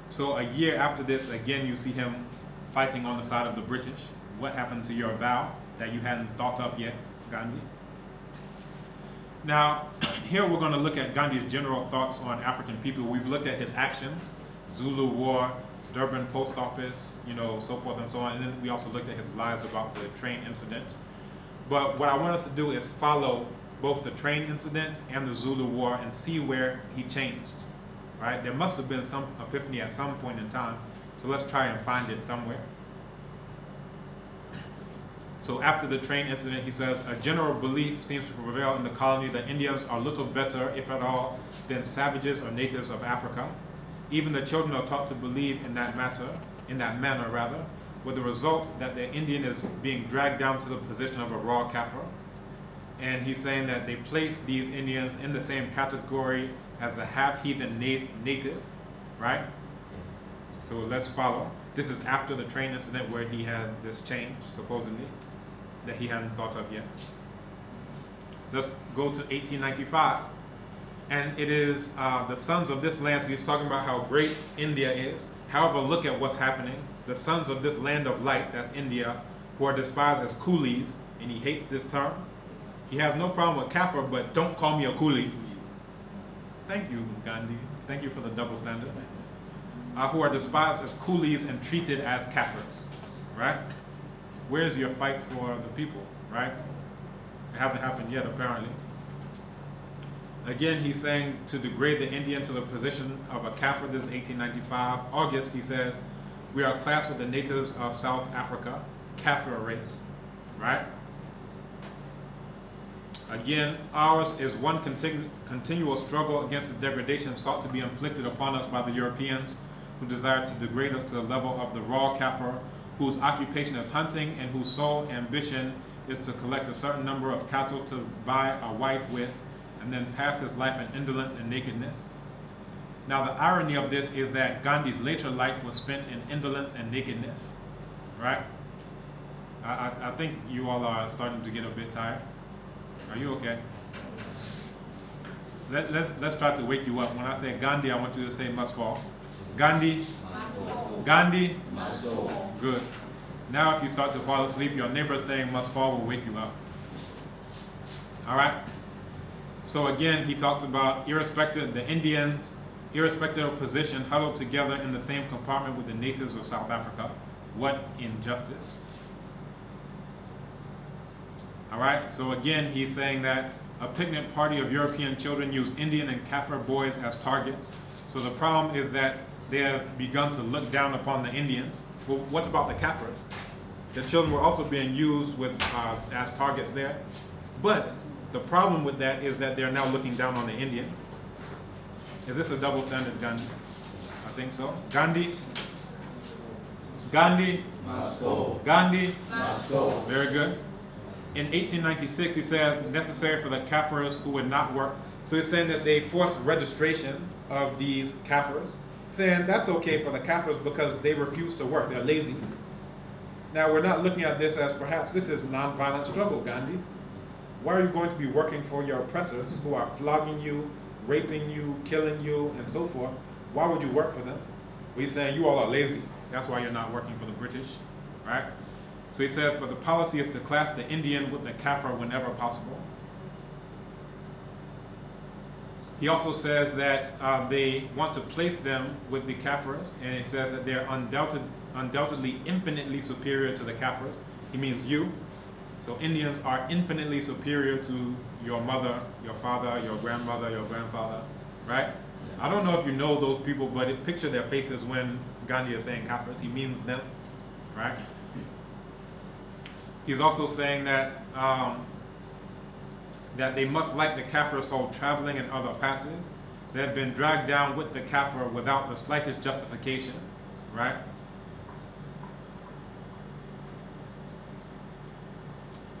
So a year after this, again, you see him fighting on the side of the British. What happened to your vow that you hadn't thought up yet, Gandhi? Now, here we're going to look at Gandhi's general thoughts on African people. We've looked at his actions, Zulu War, Durban Post Office, you know, so forth and so on. And then we also looked at his lies about the train incident. But what I want us to do is follow both the train incident and the Zulu War and see where he changed, right? There must have been some epiphany at some point in time. So let's try and find it somewhere. So after the train incident, he says, a general belief seems to prevail in the colony that Indians are little better, if at all, than savages or natives of Africa. Even the children are taught to believe in that manner, with the result that the Indian is being dragged down to the position of a raw Kafir. And he's saying that they place these Indians in the same category as the half-heathen native, right? So let's follow. This is after the train incident where he had this change, supposedly, that he hadn't thought of yet. Let's go to 1895. And it is the sons of this land, so he's talking about how great India is. However, look at what's happening. The sons of this land of light, that's India, who are despised as coolies, and he hates this term. He has no problem with Kafir, but don't call me a coolie. Thank you, Gandhi. Thank you for the double standard. Who are despised as coolies and treated as Kafirs, right? Where's your fight for the people, right? It hasn't happened yet, apparently. Again, he's saying to degrade the Indian to the position of a Kafir. This is 1895. August, he says, we are classed with the natives of South Africa, Kafir race, right? Again, ours is one continual struggle against the degradation sought to be inflicted upon us by the Europeans who desire to degrade us to the level of the raw Kafir, whose occupation is hunting and whose sole ambition is to collect a certain number of cattle to buy a wife with, and then pass his life in indolence and nakedness. Now the irony of this is that Gandhi's later life was spent in indolence and nakedness, right? I think you all are starting to get a bit tired. Are you okay? Let's try to wake you up. When I say Gandhi, I want you to say must fall. Gandhi? Must fall. Gandhi? Must fall. Good. Now if you start to fall asleep, your neighbor saying must fall will wake you up. All right? So again, he talks about the Indians, irrespective of position, huddled together in the same compartment with the natives of South Africa. What injustice. All right, so again, he's saying that a picnic party of European children used Indian and Kafir boys as targets. So the problem is that they have begun to look down upon the Indians. Well, what about the Kafirs? The children were also being used as targets there. But the problem with that is that they're now looking down on the Indians. Is this a double standard, Gandhi? I think so. Gandhi? Must go. Gandhi? Must go. Very good. In 1896, he says, necessary for the Kafirs who would not work. So he's saying that they forced registration of these Kafirs, saying that's okay for the Kafirs because they refuse to work. They're lazy. Now, we're not looking at this as perhaps this is nonviolent struggle, Gandhi. Why are you going to be working for your oppressors who are flogging you, raping you, killing you, and so forth? Why would you work for them? Well, he's saying you all are lazy. That's why you're not working for the British, right? So he says, but the policy is to class the Indian with the Kafir whenever possible. He also says that they want to place them with the Kafirs, and it says that they're undoubtedly infinitely superior to the Kafirs. He means you. So Indians are infinitely superior to your mother, your father, your grandmother, your grandfather, right? I don't know if you know those people, but picture their faces when Gandhi is saying Kafirs. He means them, right? He's also saying that that they must, like the Kafirs, hold traveling and other passes. They have been dragged down with the Kafir without the slightest justification, right?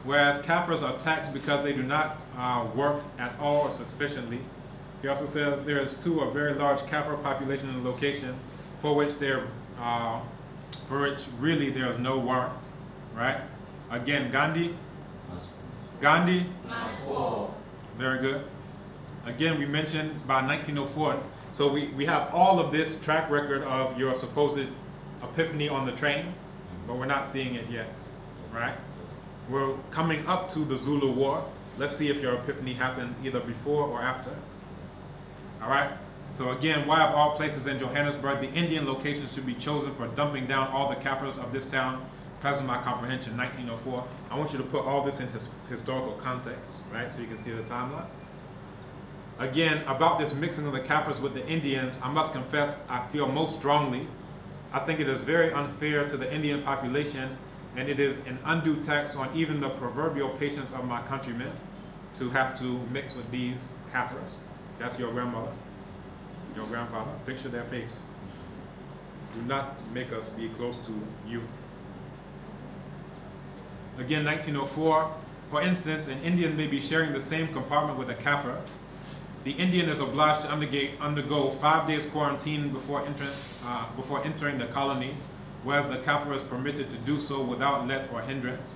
Whereas Kafirs are taxed because they do not work at all or sufficiently. He also says there is too a very large Kafir population in the location for which really there is no warrant, right? Again, Gandhi. Gandhi. Very good. Again, we mentioned by 1904. So we have all of this track record of your supposed epiphany on the train, but we're not seeing it yet, right? We're coming up to the Zulu War. Let's see if your epiphany happens either before or after. All right? So again, why of all places in Johannesburg, the Indian location should be chosen for dumping down all the Kafirs of this town, passing my comprehension, 1904. I want you to put all this in historical context, right? So you can see the timeline. Again, about this mixing of the Kafirs with the Indians, I must confess I feel most strongly. I think it is very unfair to the Indian population, and it is an undue tax on even the proverbial patience of my countrymen to have to mix with these Kafirs. That's your grandmother, your grandfather. Picture their face. Do not make us be close to you. Again, 1904. For instance, an Indian may be sharing the same compartment with a Kafir. The Indian is obliged to undergo 5 days quarantine before entering the colony, whereas the Kafir is permitted to do so without let or hindrance.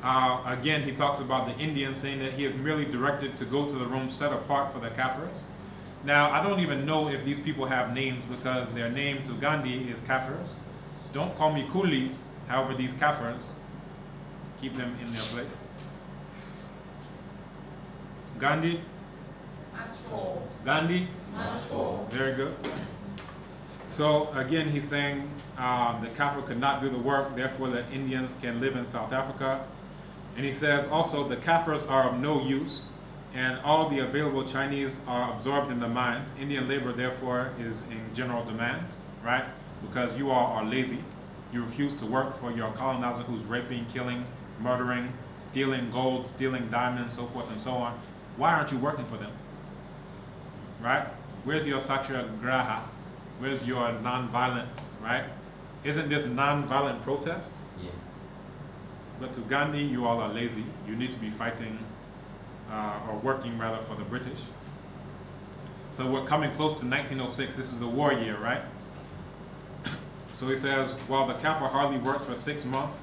Again, he talks about the Indian, saying that he is merely directed to go to the room set apart for the Kafirs. Now, I don't even know if these people have names because their name to Gandhi is Kafirs. Don't call me Kuli, however, these Kafirs, keep them in their place. Gandhi? Must fall. Gandhi? Must fall. Very good. So again, he's saying the Kafir could not do the work, therefore the Indians can live in South Africa. And he says also the Kafirs are of no use, and all the available Chinese are absorbed in the mines. Indian labor, therefore, is in general demand, right? Because you all are lazy. You refuse to work for your colonizer who's raping, killing, murdering, stealing gold, stealing diamonds, so forth and so on. Why aren't you working for them? Right? Where's your satyagraha? Where's your non-violence, right? Isn't this non-violent protest? Yeah. But to Gandhi, you all are lazy. You need to be fighting, or working rather, for the British. So we're coming close to 1906. This is the war year, right? So he says, while the Kafir hardly works for 6 months,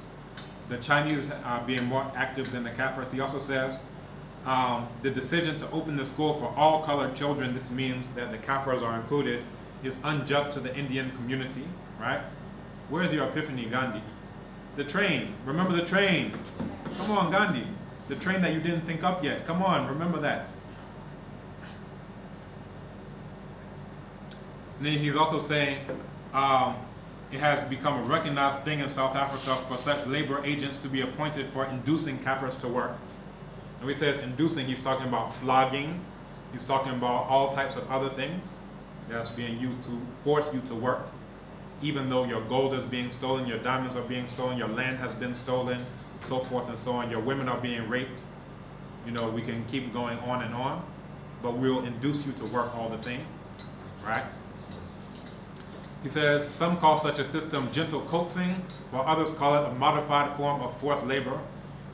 the Chinese are being more active than the Kafirs. He also says, the decision to open the school for all colored children, this means that the Kafirs are included, is unjust to the Indian community, right? Where's your epiphany, Gandhi? The train. Remember the train. Come on, Gandhi. The train that you didn't think up yet. Come on, remember that. And then he's also saying it has become a recognized thing in South Africa for such labor agents to be appointed for inducing Kafirs to work. And when he says inducing, he's talking about flogging. He's talking about all types of other things that's being used to force you to work. Even though your gold is being stolen, your diamonds are being stolen, your land has been stolen, so forth and so on. Your women are being raped. You know, we can keep going on, but we'll induce you to work all the same, right? He says, some call such a system gentle coaxing, while others call it a modified form of forced labor.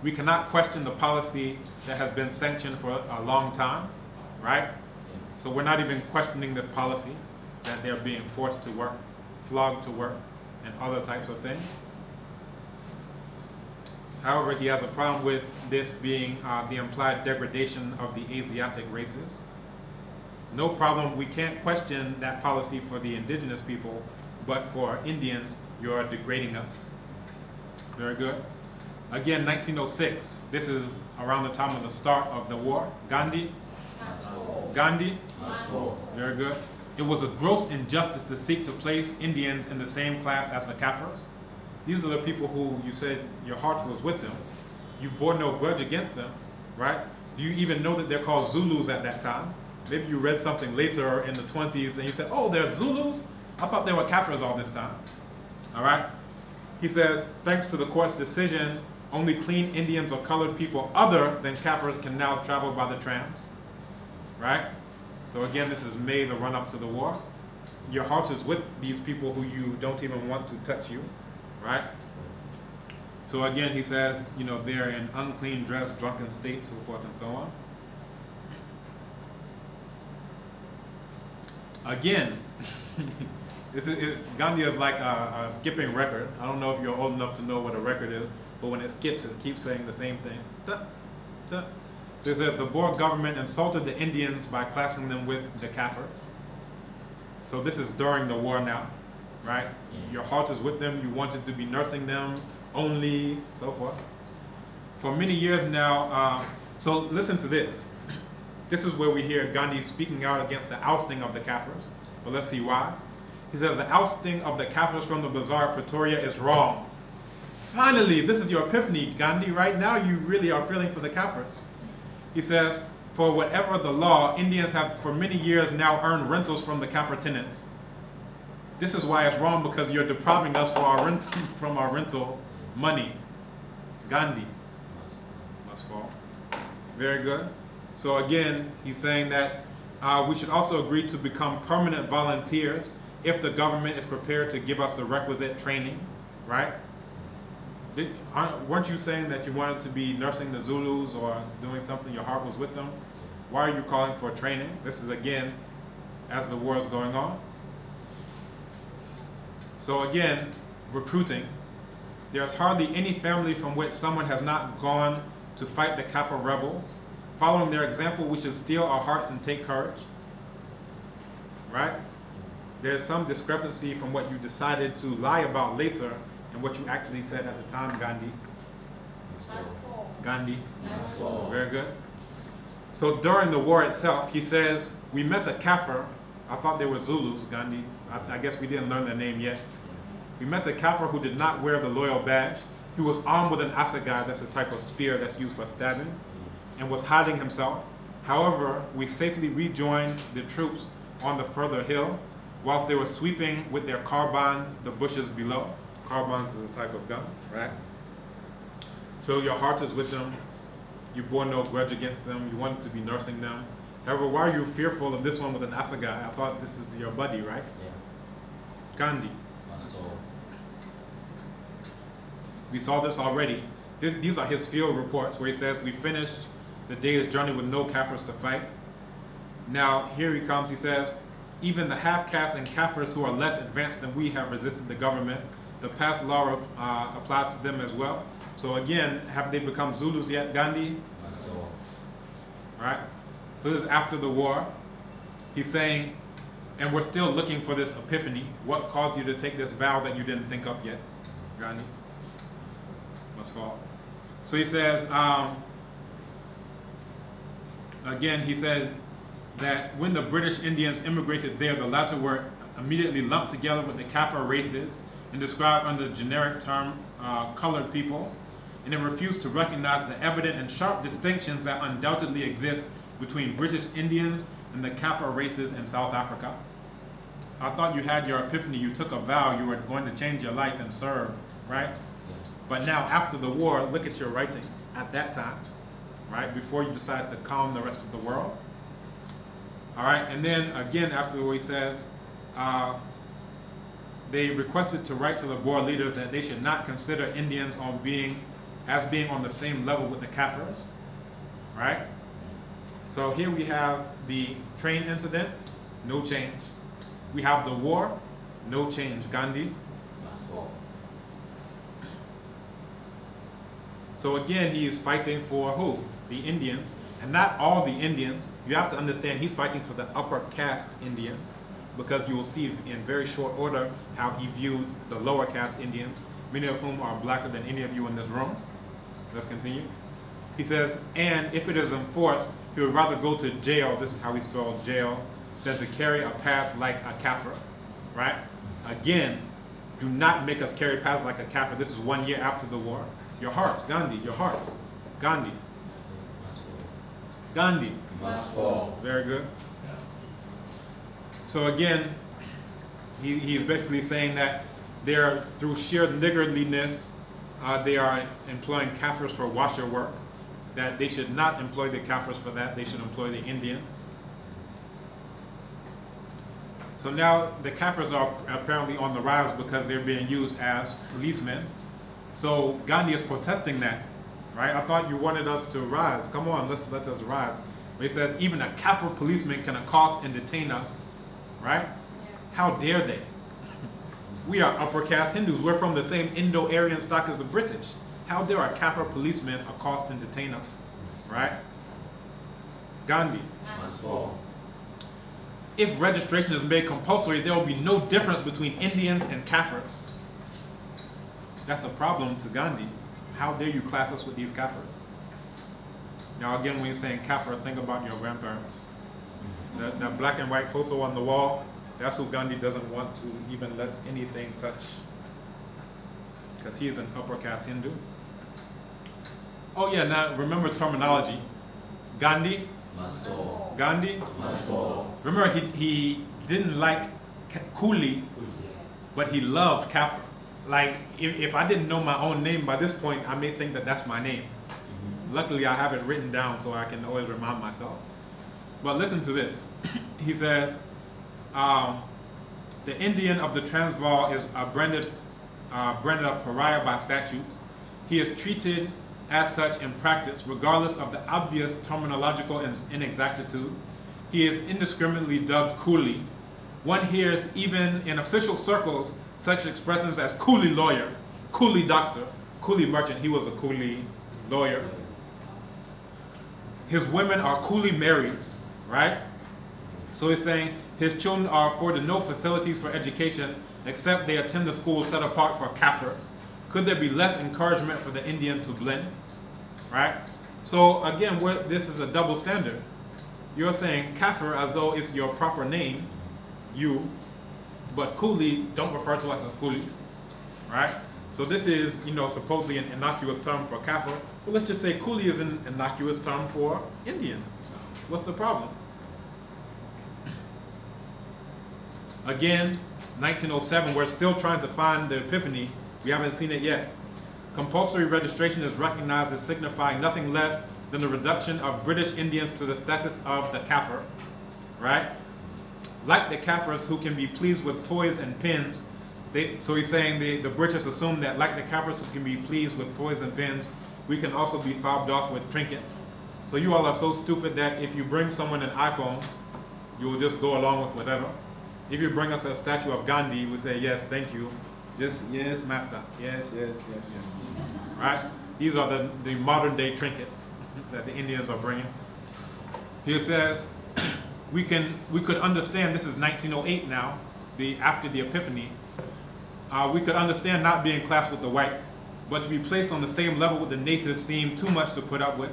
We cannot question the policy that has been sanctioned for a long time, right? So we're not even questioning this policy that they're being forced to work, flogged to work, and other types of things. However, he has a problem with this being the implied degradation of the Asiatic races. No problem, we can't question that policy for the indigenous people, but for Indians, you're degrading us. Very good. Again, 1906, this is around the time of the start of the war. Gandhi? Gandhi? Very good. It was a gross injustice to seek to place Indians in the same class as the Kafirs. These are the people who you said your heart was with them. You bore no grudge against them, right? Do you even know that they're called Zulus at that time? Maybe you read something later in the 20s and you said, oh, they're Zulus? I thought they were Kafirs all this time. All right? He says, thanks to the court's decision, only clean Indians or colored people other than Kafirs can now travel by the trams. Right? So again, this is May, the run-up to the war. Your heart is with these people who you don't even want to touch you. Right? So again, he says, you know, they're in unclean dress, drunken state, so forth and so on. Again, Gandhi is like a skipping record. I don't know if you're old enough to know what a record is, but when it skips, it keeps saying the same thing. Da, da. So it says the Boer government insulted the Indians by classing them with the Kafirs. So this is during the war now, right? Your heart is with them. You wanted to be nursing them only, so forth. For many years now, so listen to this. This is where we hear Gandhi speaking out against the ousting of the Kafirs. But let's see why. He says the ousting of the Kafirs from the bazaar of Pretoria is wrong. Finally, this is your epiphany, Gandhi. Right now you really are feeling for the Kafirs. He says, for whatever the law, Indians have for many years now earned rentals from the Kafir tenants. This is why it's wrong, because you're depriving us from our rental money. Gandhi must fall. Very good. So again, he's saying that we should also agree to become permanent volunteers if the government is prepared to give us the requisite training, right? Weren't you saying that you wanted to be nursing the Zulus or doing something, your heart was with them? Why are you calling for training? This is again, as the war is going on. So again, recruiting. There's hardly any family from which someone has not gone to fight the Kafir rebels. Following their example, we should steel our hearts and take courage. Right? There's some discrepancy from what you decided to lie about later and what you actually said at the time, Gandhi. Gandhi. Very good. So during the war itself, he says, we met a Kafir. I thought they were Zulus, Gandhi. I guess we didn't learn their name yet. We met a Kafir who did not wear the loyal badge. He was armed with an assegai, that's a type of spear that's used for stabbing, and was hiding himself. However, we safely rejoined the troops on the further hill, whilst they were sweeping with their carbines the bushes below. Carbines is a type of gun, right? So your heart is with them. You bore no grudge against them. You wanted to be nursing them. However, why are you fearful of this one with an assegai? I thought this is your buddy, right? Yeah. Gandhi. We saw this already. These are his field reports where he says, we finished the day's journey with no Kafirs to fight. Now, here he comes, he says, even the half-castes and Kafirs who are less advanced than we have resisted the government. The past law applies to them as well. So again, have they become Zulus yet, Gandhi? Right? So this is after the war. He's saying, and we're still looking for this epiphany. What caused you to take this vow that you didn't think up yet, Gandhi? Must fall. So he says, again, he said that when the British Indians immigrated there, the latter were immediately lumped together with the Kafir races and described under the generic term colored people. and it refused to recognize the evident and sharp distinctions that undoubtedly exist between British Indians and the Kaffir races in South Africa. I thought you had your epiphany, you took a vow, you were going to change your life and serve, right? But now after the war, look at your writings at that time, right? Before you decide to calm the rest of the world. All right, and then again after he says, they requested to write to the Boer leaders that they should not consider Indians as being on the same level with the Kaffirs, right? So here we have the train incident, no change. We have the war, no change. Gandhi must fall. So again, he is fighting for who? The Indians, and not all the Indians. You have to understand he's fighting for the upper caste Indians, because you will see in very short order how he viewed the lower caste Indians, many of whom are blacker than any of you in this room. Let's continue. He says, and if it is enforced, he would rather go to jail, this is how he spells jail, than to carry a pass like a Kaffir, right? Again, do not make us carry pass like a Kaffir. This is 1 year after the war. Your hearts, Gandhi, your hearts. Gandhi. Gandhi. Must fall. Very good. So again, he's basically saying that they're, through sheer niggardliness, they are employing Kaffirs for washer work, that they should not employ the Kaffirs for that, they should employ the Indians. So now the Kaffirs are apparently on the rise because they're being used as policemen. So Gandhi is protesting that, right? I thought you wanted us to rise. Come on, let us rise. But he says even a Kaffir policeman can accost and detain us, right? How dare they? We are upper caste Hindus. We're from the same Indo-Aryan stock as the British. How dare a Kaffir policeman accost and detain us, right? Gandhi. Must fall. If registration is made compulsory, there will be no difference between Indians and Kaffirs. That's a problem to Gandhi. How dare you class us with these Kaffirs? Now again, when you're saying Kaffir, think about your grandparents. That black and white photo on the wall, that's who Gandhi doesn't want to even let anything touch. Because he is an upper caste Hindu. Oh yeah, now remember terminology. Gandhi, Must fall. Gandhi. Must fall. Remember, he didn't like Coolie, but he loved Kaffir. Like, if I didn't know my own name by this point, I may think that that's my name. Luckily, I have it written down so I can always remind myself. But listen to this. He says, the Indian of the Transvaal is branded a pariah by statute. He is treated as such in practice, regardless of the obvious terminological inexactitude. He is indiscriminately dubbed Coolie. One hears, even in official circles, such expressions as Coolie lawyer, Coolie doctor, Coolie merchant. He was a Coolie lawyer. His women are Coolie marrieds, right? So he's saying his children are afforded no facilities for education except they attend the school set apart for Kaffirs. Could there be less encouragement for the Indian to blend, right? So again, this is a double standard. You're saying Kaffir as though it's your proper name, you, but Coolie, don't refer to us as Coolies, right? So this is, supposedly an innocuous term for Kaffir. Well, let's just say Coolie is an innocuous term for Indian. What's the problem? Again, 1907, we're still trying to find the epiphany. We haven't seen it yet. Compulsory registration is recognized as signifying nothing less than the reduction of British Indians to the status of the Kaffir, right? Like the Kaffirs who can be pleased with toys and pins, so he's saying the British assume that like the Kaffirs who can be pleased with toys and pins, we can also be fobbed off with trinkets. So you all are so stupid that if you bring someone an iPhone, you will just go along with whatever. If you bring us a statue of Gandhi, we say, yes, thank you. Just, yes, master. Yes, yes, yes, yes. Right? These are the modern day trinkets that the Indians are bringing. He says, we could understand, this is 1908 now, after the Epiphany, we could understand not being classed with the whites, but to be placed on the same level with the natives seemed too much to put up with.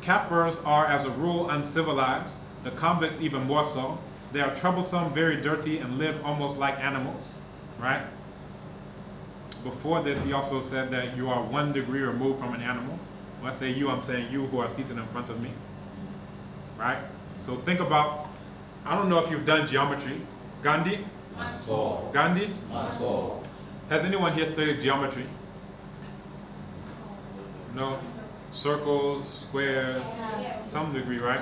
Kaffirs are, as a rule, uncivilized, the convicts even more so. They are troublesome, very dirty, and live almost like animals, right? before this, he also said that you are 1 degree removed from an animal. When I say you, I'm saying you who are seated in front of me. Right? So think about, I don't know if you've done geometry. Gandhi? Must fall. Gandhi? Must fall. Has anyone here studied geometry? No? Circles, squares, some degree, right?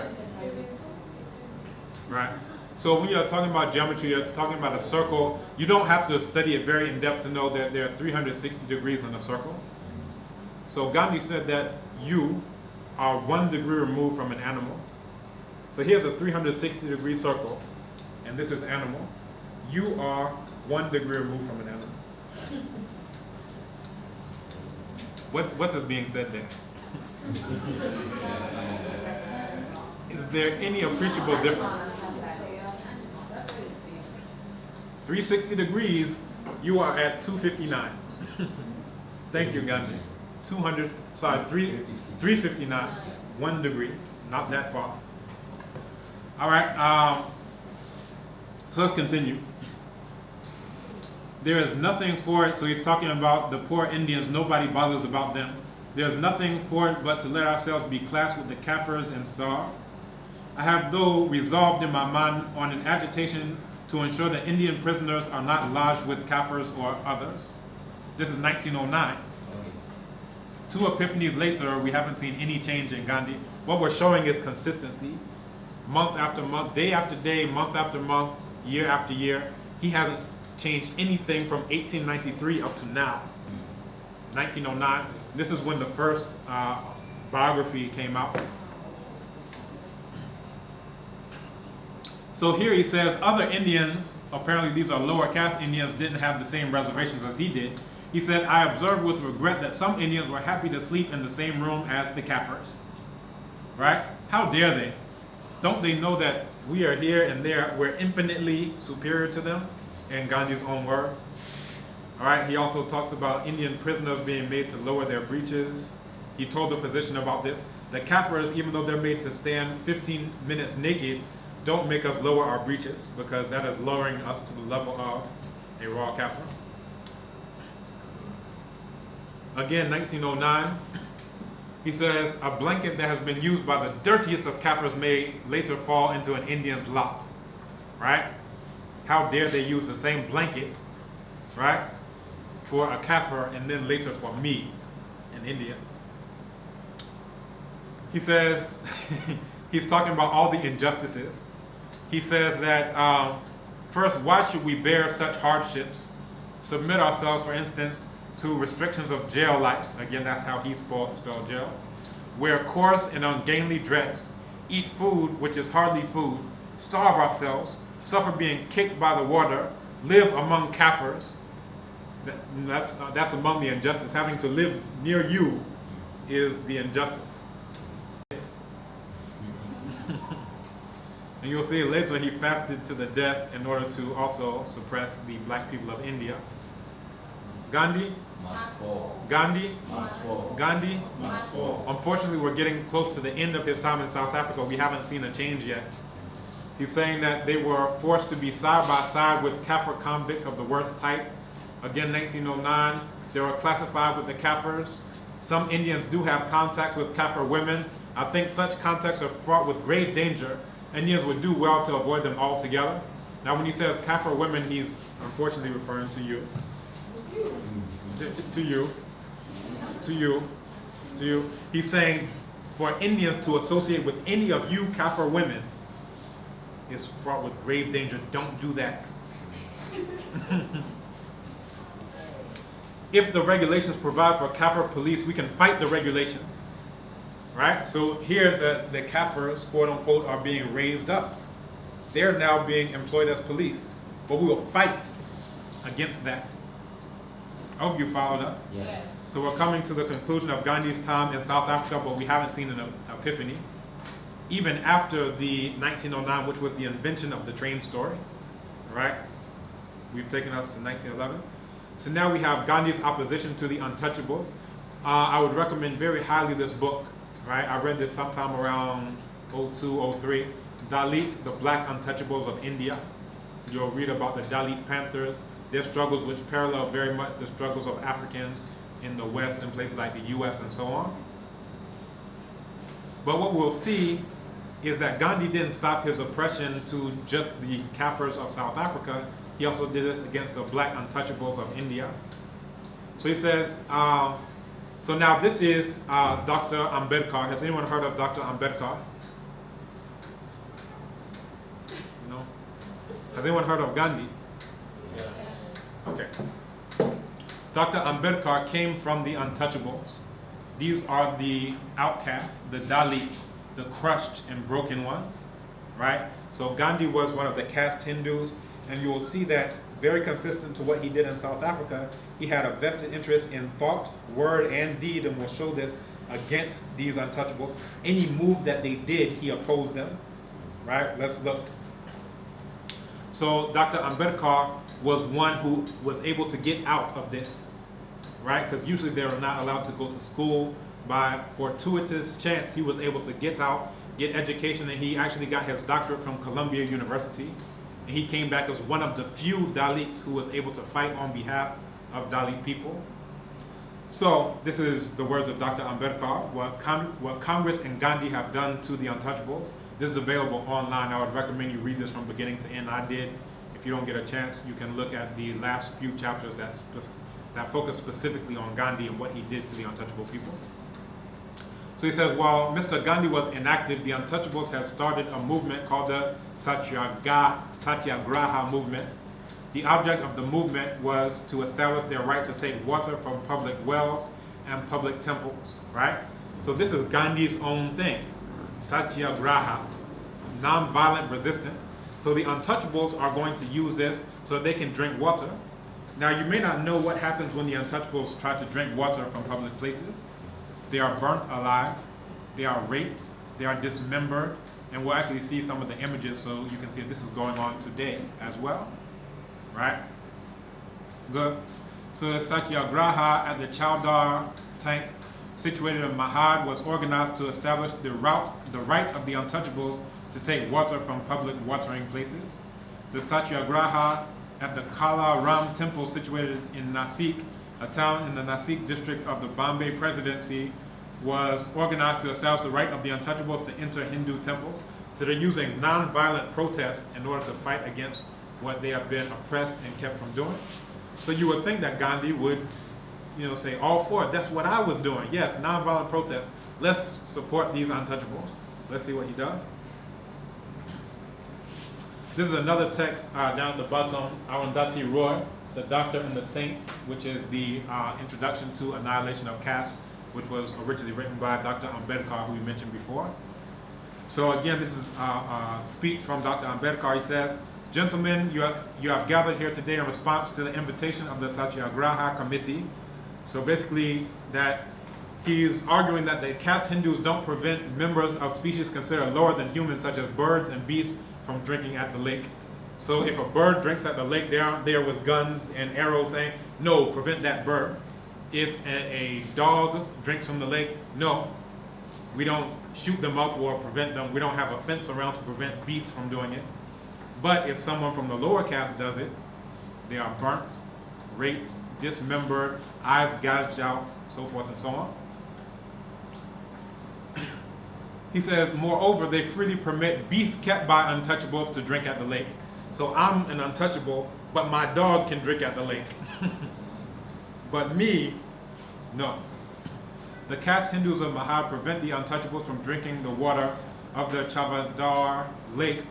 Right. So when you're talking about geometry, you're talking about a circle. You don't have to study it very in depth to know that there are 360 degrees in a circle. So Gandhi said that you are 1 degree removed from an animal. So here's a 360 degree circle, and this is animal. You are 1 degree removed from an animal. What is being said there? Is there any appreciable difference? 360 degrees, you are at 259. Thank you, Gandhi. 359, 1 degree, not that far. All right, so let's continue. There is nothing for it, so he's talking about the poor Indians, nobody bothers about them. There's nothing for it but to let ourselves be classed with the Kafirs and Sar. I have though resolved in my mind on an agitation to ensure that Indian prisoners are not lodged with Kafirs or others. This is 1909. 2 epiphanies later, we haven't seen any change in Gandhi. What we're showing is consistency. Month after month, day after day, month after month, year after year. He hasn't changed anything from 1893 up to now. 1909, this is when the first biography came out. So here he says other Indians, apparently these are lower caste Indians, didn't have the same reservations as he did. He said, I observed with regret that some Indians were happy to sleep in the same room as the Kafirs. Right? How dare they? Don't they know that we are here and we're infinitely superior to them, in Gandhi's own words? All right, he also talks about Indian prisoners being made to lower their breeches. He told the physician about this. The Kafirs, even though they're made to stand 15 minutes naked, don't make us lower our breeches, because that is lowering us to the level of a raw Kafir. Again, 1909, he says, a blanket that has been used by the dirtiest of Kafirs may later fall into an Indian's lot. Right? How dare they use the same blanket, right, for a Kafir and then later for me, an Indian. He says, he's talking about all the injustices. He says that, first, why should we bear such hardships, submit ourselves, for instance, to restrictions of jail life? Again, that's how he spelled jail. Wear coarse and ungainly dress, eat food which is hardly food, starve ourselves, suffer being kicked by the water, live among Kafirs. That's among the injustice. Having to live near you is the injustice. And you'll see later he fasted to the death in order to also suppress the black people of India. Gandhi? Must fall. Gandhi? Must fall. Gandhi? Must fall. Unfortunately, we're getting close to the end of his time in South Africa. We haven't seen a change yet. He's saying that they were forced to be side by side with Kafir convicts of the worst type. Again, 1909, they were classified with the Kafirs. Some Indians do have contacts with Kafir women. I think such contacts are fraught with grave danger. Indians would do well to avoid them altogether. Now, when he says Kafir women, he's unfortunately referring to you. To you. He's saying for Indians to associate with any of you Kafir women is fraught with grave danger. Don't do that. If the regulations provide for Kafir police, we can fight the regulations. Right? So here the Kafirs, quote unquote, are being raised up. They're now being employed as police. But we will fight against that. I hope you followed us. Yeah. So we're coming to the conclusion of Gandhi's time in South Africa, but we haven't seen an epiphany. Even after the 1909, which was the invention of the train story, right? We've taken us to 1911. So now we have Gandhi's opposition to the untouchables. I would recommend very highly this book, right? I read this sometime around 02, 03. Dalit, the Black Untouchables of India. You'll read about the Dalit Panthers, their struggles which parallel very much the struggles of Africans in the West and places like the US and so on. But what we'll see is that Gandhi didn't stop his oppression to just the Kafirs of South Africa. He also did this against the black untouchables of India. So he says, so now this is Dr. Ambedkar. Has anyone heard of Dr. Ambedkar? No? Has anyone heard of Gandhi? Okay. Dr. Ambedkar came from the untouchables. These are the outcasts, the Dalits, the crushed and broken ones, right? So Gandhi was one of the caste Hindus, and you will see that very consistent to what he did in South Africa. He had a vested interest in thought, word, and deed, and will show this against these untouchables. Any move that they did, he opposed them, right? Let's look. So Dr. Ambedkar was one who was able to get out of this, right? Because usually they are not allowed to go to school. By fortuitous chance, he was able to get out, get education, and he actually got his doctorate from Columbia University. And he came back as one of the few Dalits who was able to fight on behalf of Dalit people. So this is the words of Dr. Ambedkar, what Congress and Gandhi have done to the untouchables. This is available online. I would recommend you read this from beginning to end. I did. If you don't get a chance, you can look at the last few chapters that focus specifically on Gandhi and what he did to the untouchable people. So he says, while Mr. Gandhi was inactive, the untouchables had started a movement called the Satyagraha movement. The object of the movement was to establish their right to take water from public wells and public temples, right? So this is Gandhi's own thing, Satyagraha, nonviolent resistance. So the untouchables are going to use this so that they can drink water. Now you may not know what happens when the untouchables try to drink water from public places. They are burnt alive, they are raped, they are dismembered, and we'll actually see some of the images so you can see this is going on today as well, right? Good. So the Satyagraha at the Chowdar tank situated in Mahad was organized to establish the right of the untouchables to take water from public watering places. The Satyagraha at the Kala Ram temple situated in Nasik, a town in the Nasik district of the Bombay Presidency, was organized to establish the right of the untouchables to enter Hindu temples. So they're using non-violent protest in order to fight against what they have been oppressed and kept from doing. So you would think that Gandhi would, say, all for it. That's what I was doing. Yes, non-violent protest. Let's support these untouchables. Let's see what he does. This is another text down at the bottom, Arundhati Roy, The Doctor and the Saints, which is the introduction to Annihilation of Caste, which was originally written by Dr. Ambedkar, who we mentioned before. So again, this is a speech from Dr. Ambedkar. He says, "Gentlemen, you have gathered here today in response to the invitation of the Satyagraha Committee." So basically, that he's arguing that the caste Hindus don't prevent members of species considered lower than humans, such as birds and beasts, from drinking at the lake. So if a bird drinks at the lake, they aren't there with guns and arrows saying, "No, prevent that bird." If a dog drinks from the lake, no, we don't shoot them up or prevent them. We don't have a fence around to prevent beasts from doing it. But if someone from the lower caste does it, they are burnt, raped, dismembered, eyes gouged out, so forth and so on. He says, moreover, they freely permit beasts kept by untouchables to drink at the lake. So I'm an untouchable, but my dog can drink at the lake. But me, no. The caste Hindus of Mahad prevent the untouchables from drinking the water of the Chavadar lake,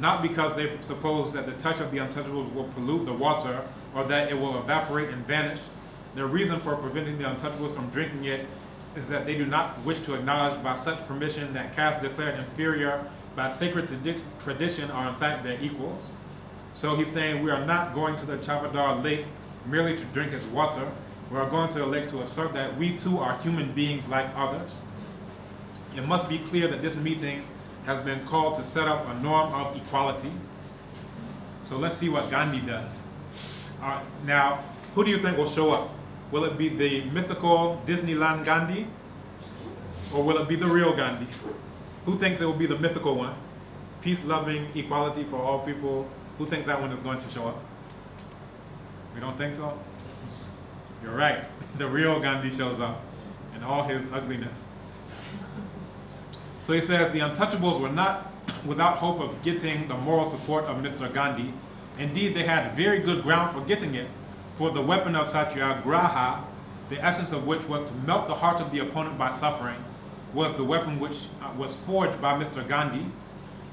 not because they suppose that the touch of the untouchables will pollute the water or that it will evaporate and vanish. The reason for preventing the untouchables from drinking it is that they do not wish to acknowledge by such permission that castes declared inferior by sacred tradition are in fact their equals. So he's saying we are not going to the Chavadar lake merely to drink its water. We are going to the lake to assert that we too are human beings like others. It must be clear that this meeting has been called to set up a norm of equality. So let's see what Gandhi does. Now, who do you think will show up? Will it be the mythical Disneyland Gandhi? Or will it be the real Gandhi? Who thinks it will be the mythical one? Peace, loving, equality for all people. Who thinks that one is going to show up? You don't think so? You're right. The real Gandhi shows up in all his ugliness. So he says the untouchables were not without hope of getting the moral support of Mr. Gandhi. Indeed, they had very good ground for getting it, for the weapon of Satyagraha, the essence of which was to melt the heart of the opponent by suffering, was the weapon which was forged by Mr. Gandhi.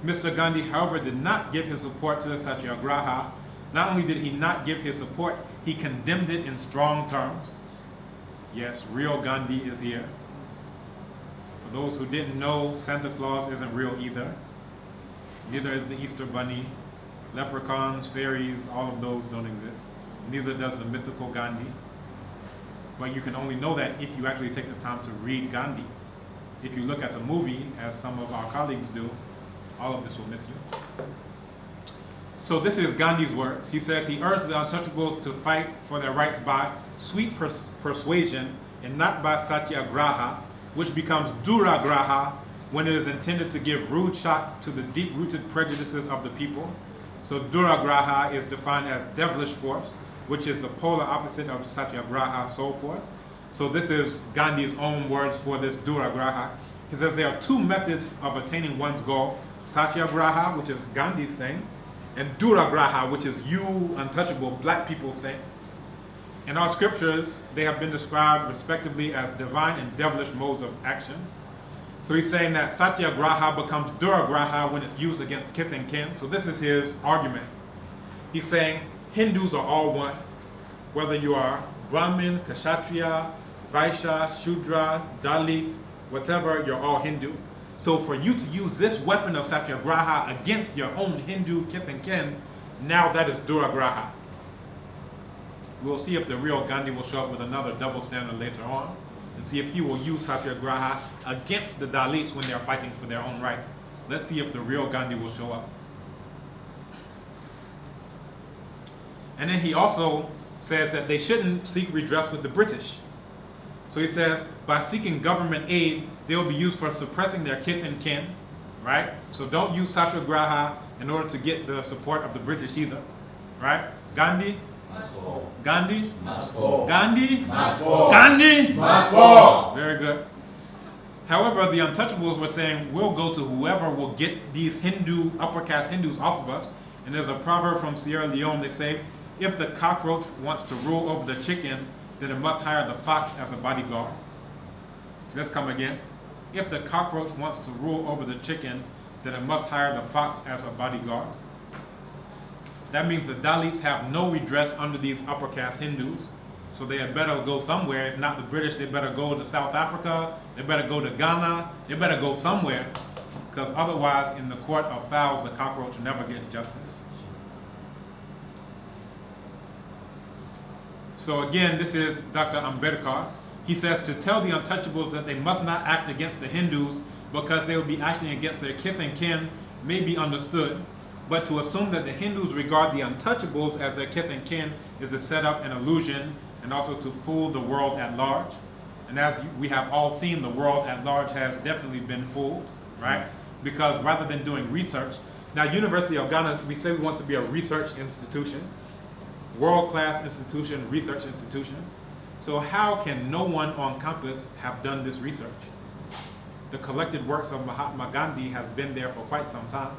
Mr. Gandhi, however, did not give his support to the Satyagraha. Not only did he not give his support, he condemned it in strong terms. Yes, real Gandhi is here. For those who didn't know, Santa Claus isn't real either. Neither is the Easter Bunny. Leprechauns, fairies, all of those don't exist. Neither does the mythical Gandhi. But you can only know that if you actually take the time to read Gandhi. If you look at the movie, as some of our colleagues do, all of this will miss you. So this is Gandhi's words. He says he urged the untouchables to fight for their rights by sweet persuasion and not by satyagraha, which becomes duragraha when it is intended to give rude shock to the deep-rooted prejudices of the people. So duragraha is defined as devilish force, which is the polar opposite of satyagraha, soul force. So this is Gandhi's own words for this duragraha. He says there are two methods of attaining one's goal: satyagraha, which is Gandhi's thing, and duragraha, which is you, untouchable, black people's thing. In our scriptures, they have been described respectively as divine and devilish modes of action. So he's saying that satyagraha becomes duragraha when it's used against kith and kin. So this is his argument. He's saying Hindus are all one. Whether you are Brahmin, Kshatriya, Vaishya, Shudra, Dalit, whatever, you're all Hindu. So for you to use this weapon of satyagraha against your own Hindu kith and kin, now that is duragraha. We'll see if the real Gandhi will show up with another double standard later on, and see if he will use satyagraha against the Dalits when they're fighting for their own rights. Let's see if the real Gandhi will show up. And then he also says that they shouldn't seek redress with the British. So he says, by seeking government aid, they will be used for suppressing their kith and kin, right? So don't use satyagraha in order to get the support of the British either, right? Gandhi? Must fall. Gandhi? Must fall. Gandhi? Must fall. Gandhi? Must fall. Very good. However, the untouchables were saying, we'll go to whoever will get these Hindu, upper caste Hindus off of us. And there's a proverb from Sierra Leone, they say, if the cockroach wants to rule over the chicken, then it must hire the fox as a bodyguard. Let's come again. If the cockroach wants to rule over the chicken, then it must hire the fox as a bodyguard. That means the Dalits have no redress under these upper caste Hindus. So they had better go somewhere. If not the British, they better go to South Africa. They better go to Ghana. They better go somewhere. Because otherwise, in the court of fowls, the cockroach never gets justice. So again, this is Dr. Ambedkar. He says to tell the untouchables that they must not act against the Hindus because they will be acting against their kith and kin may be understood. But to assume that the Hindus regard the untouchables as their kith and kin is to set up an illusion and also to fool the world at large. And as we have all seen, the world at large has definitely been fooled, right? Because rather than doing research, now University of Ghana, we say we want to be a research institution, world-class institution, research institution. So how can no one on campus have done this research? The collected works of Mahatma Gandhi has been there for quite some time.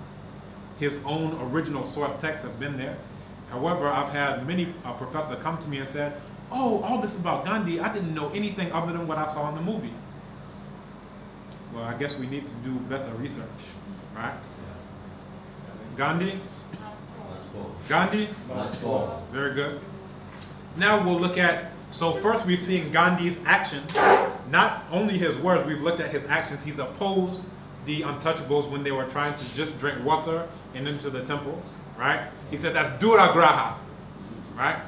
His own original source texts have been there. However, I've had many professors come to me and said, oh, all this about Gandhi, I didn't know anything other than what I saw in the movie. Well, I guess we need to do better research, right? Gandhi? Must fall. Gandhi? Must fall. Very good. Now we'll look at, so first we've seen Gandhi's actions, not only his words, we've looked at his actions. He's opposed the untouchables when they were trying to just drink water and into the temples, right? He said that's duragraha, right?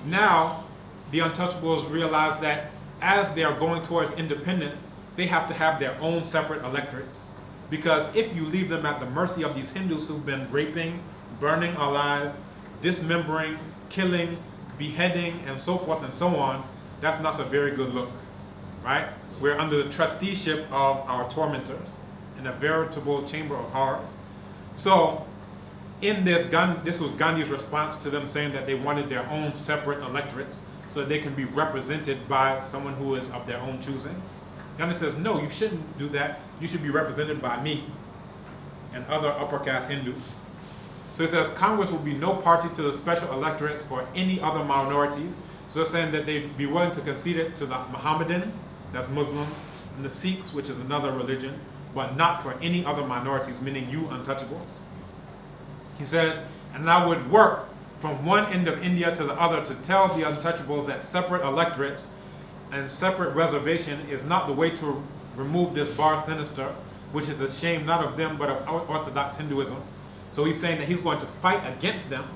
Now, the untouchables realize that as they are going towards independence, they have to have their own separate electorates. Because if you leave them at the mercy of these Hindus who've been raping, burning alive, dismembering, killing, beheading, and so forth and so on, that's not a very good look, right? We're under the trusteeship of our tormentors in a veritable chamber of horrors. So In this, this was Gandhi's response to them saying that they wanted their own separate electorates so that they can be represented by someone who is of their own choosing. Gandhi says, no, you shouldn't do that. You should be represented by me and other upper caste Hindus. So it says Congress will be no party to the special electorates for any other minorities. So they're saying that they'd be willing to concede it to the Mohammedans, that's Muslims, and the Sikhs, which is another religion, but not for any other minorities, meaning you untouchables. He says, and I would work from one end of India to the other to tell the untouchables that separate electorates and separate reservation is not the way to remove this bar sinister, which is a shame not of them but of Orthodox Hinduism. So he's saying that he's going to fight against them,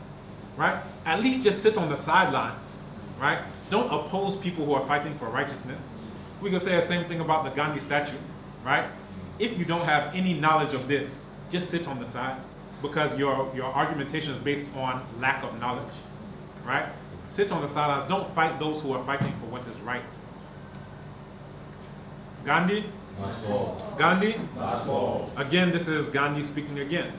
right? At least just sit on the sidelines, right? Don't oppose people who are fighting for righteousness. We can say the same thing about the Gandhi statue, right? If you don't have any knowledge of this, just sit on the side because your argumentation is based on lack of knowledge, right? Sit on the sidelines. Don't fight those who are fighting for what is right. Gandhi? Must fall. Gandhi? Must fall. Again, this is Gandhi speaking again.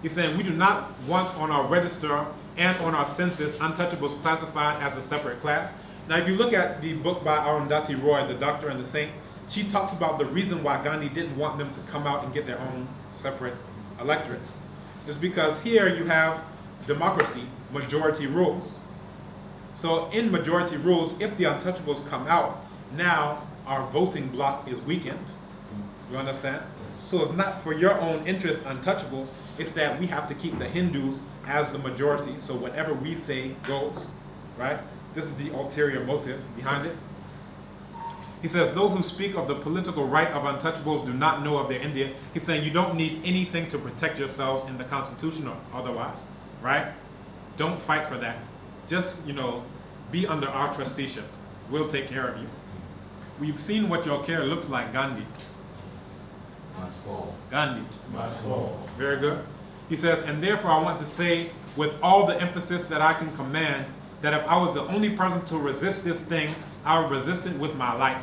He's saying we do not want on our register and on our census untouchables classified as a separate class. Now, if you look at the book by Arundhati Roy, The Doctor and the Saint, she talks about the reason why Gandhi didn't want them to come out and get their own separate electorates. It's because here you have democracy, majority rules. So in majority rules, if the untouchables come out, now our voting bloc is weakened. You understand? So it's not for your own interest, untouchables, it's that we have to keep the Hindus as the majority, so whatever we say goes, right? This is the ulterior motive behind it. He says, those who speak of the political right of untouchables do not know of their India. He's saying you don't need anything to protect yourselves in the Constitution or otherwise, right? Don't fight for that. Just, be under our trusteeship. We'll take care of you. We've seen what your care looks like, Gandhi. Must fall. Gandhi. Must fall. Very good. He says, and therefore I want to say with all the emphasis that I can command that if I was the only person to resist this thing, I would resist it with my life.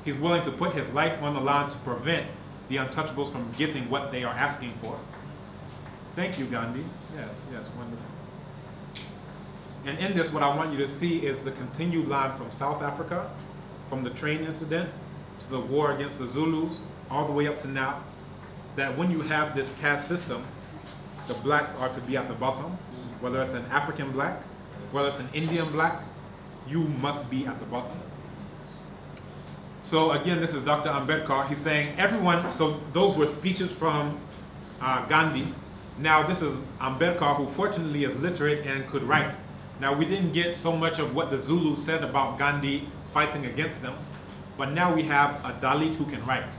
He's willing to put his life on the line to prevent the untouchables from getting what they are asking for. Thank you, Gandhi. Yes, wonderful. And in this, what I want you to see is the continued line from South Africa, from the train incident to the war against the Zulus, all the way up to now, that when you have this caste system, the blacks are to be at the bottom, whether it's an African black, whether it's an Indian black, you must be at the bottom. So again, this is Dr. Ambedkar. He's saying everyone, so those were speeches from Gandhi. Now this is Ambedkar, who fortunately is literate and could write. Now we didn't get so much of what the Zulus said about Gandhi fighting against them, but now we have a Dalit who can write.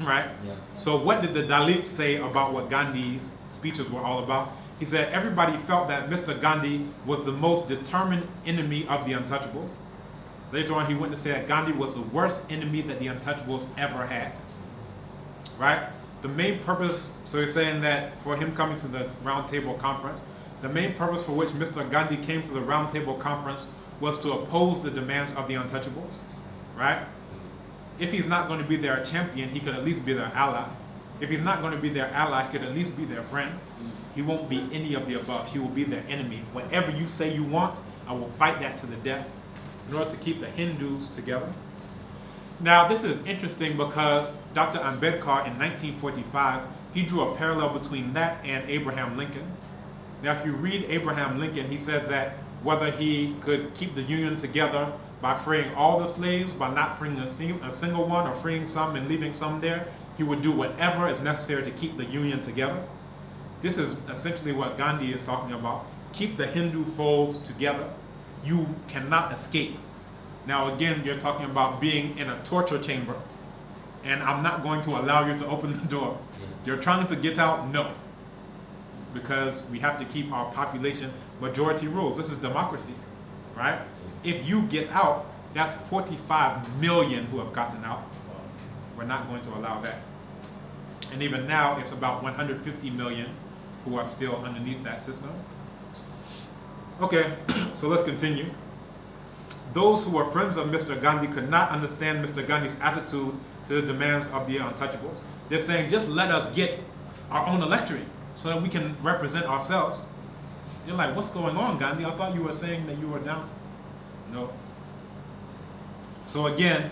Right? Yeah. So what did the Dalits say about what Gandhi's speeches were all about? He said everybody felt that Mr. Gandhi was the most determined enemy of the untouchables. Later on, he went to say that Gandhi was the worst enemy that the untouchables ever had. Right? The main purpose, so he's saying that for him coming to the Round Table Conference, the main purpose for which Mr. Gandhi came to the Round Table Conference was to oppose the demands of the untouchables. Right? If he's not going to be their champion, he could at least be their ally. If he's not going to be their ally, he could at least be their friend. He won't be any of the above. He will be their enemy. Whatever you say you want, I will fight that to the death in order to keep the Hindus together. Now, this is interesting because Dr. Ambedkar in 1945, he drew a parallel between that and Abraham Lincoln. Now, if you read Abraham Lincoln, he said that whether he could keep the Union together by freeing all the slaves, by not freeing a single one, or freeing some and leaving some there, he would do whatever is necessary to keep the Union together. This is essentially what Gandhi is talking about. Keep the Hindu folds together. You cannot escape. Now again, you're talking about being in a torture chamber, and I'm not going to allow you to open the door. You're trying to get out? No. Because we have to keep our population majority rules. This is democracy, right? If you get out, that's 45 million who have gotten out. We're not going to allow that. And even now, it's about 150 million who are still underneath that system. Okay, so let's continue. Those who were friends of Mr. Gandhi could not understand Mr. Gandhi's attitude to the demands of the untouchables. They're saying, just let us get our own electorate so that we can represent ourselves. You're like, what's going on, Gandhi? I thought you were saying that you were down. No. So again,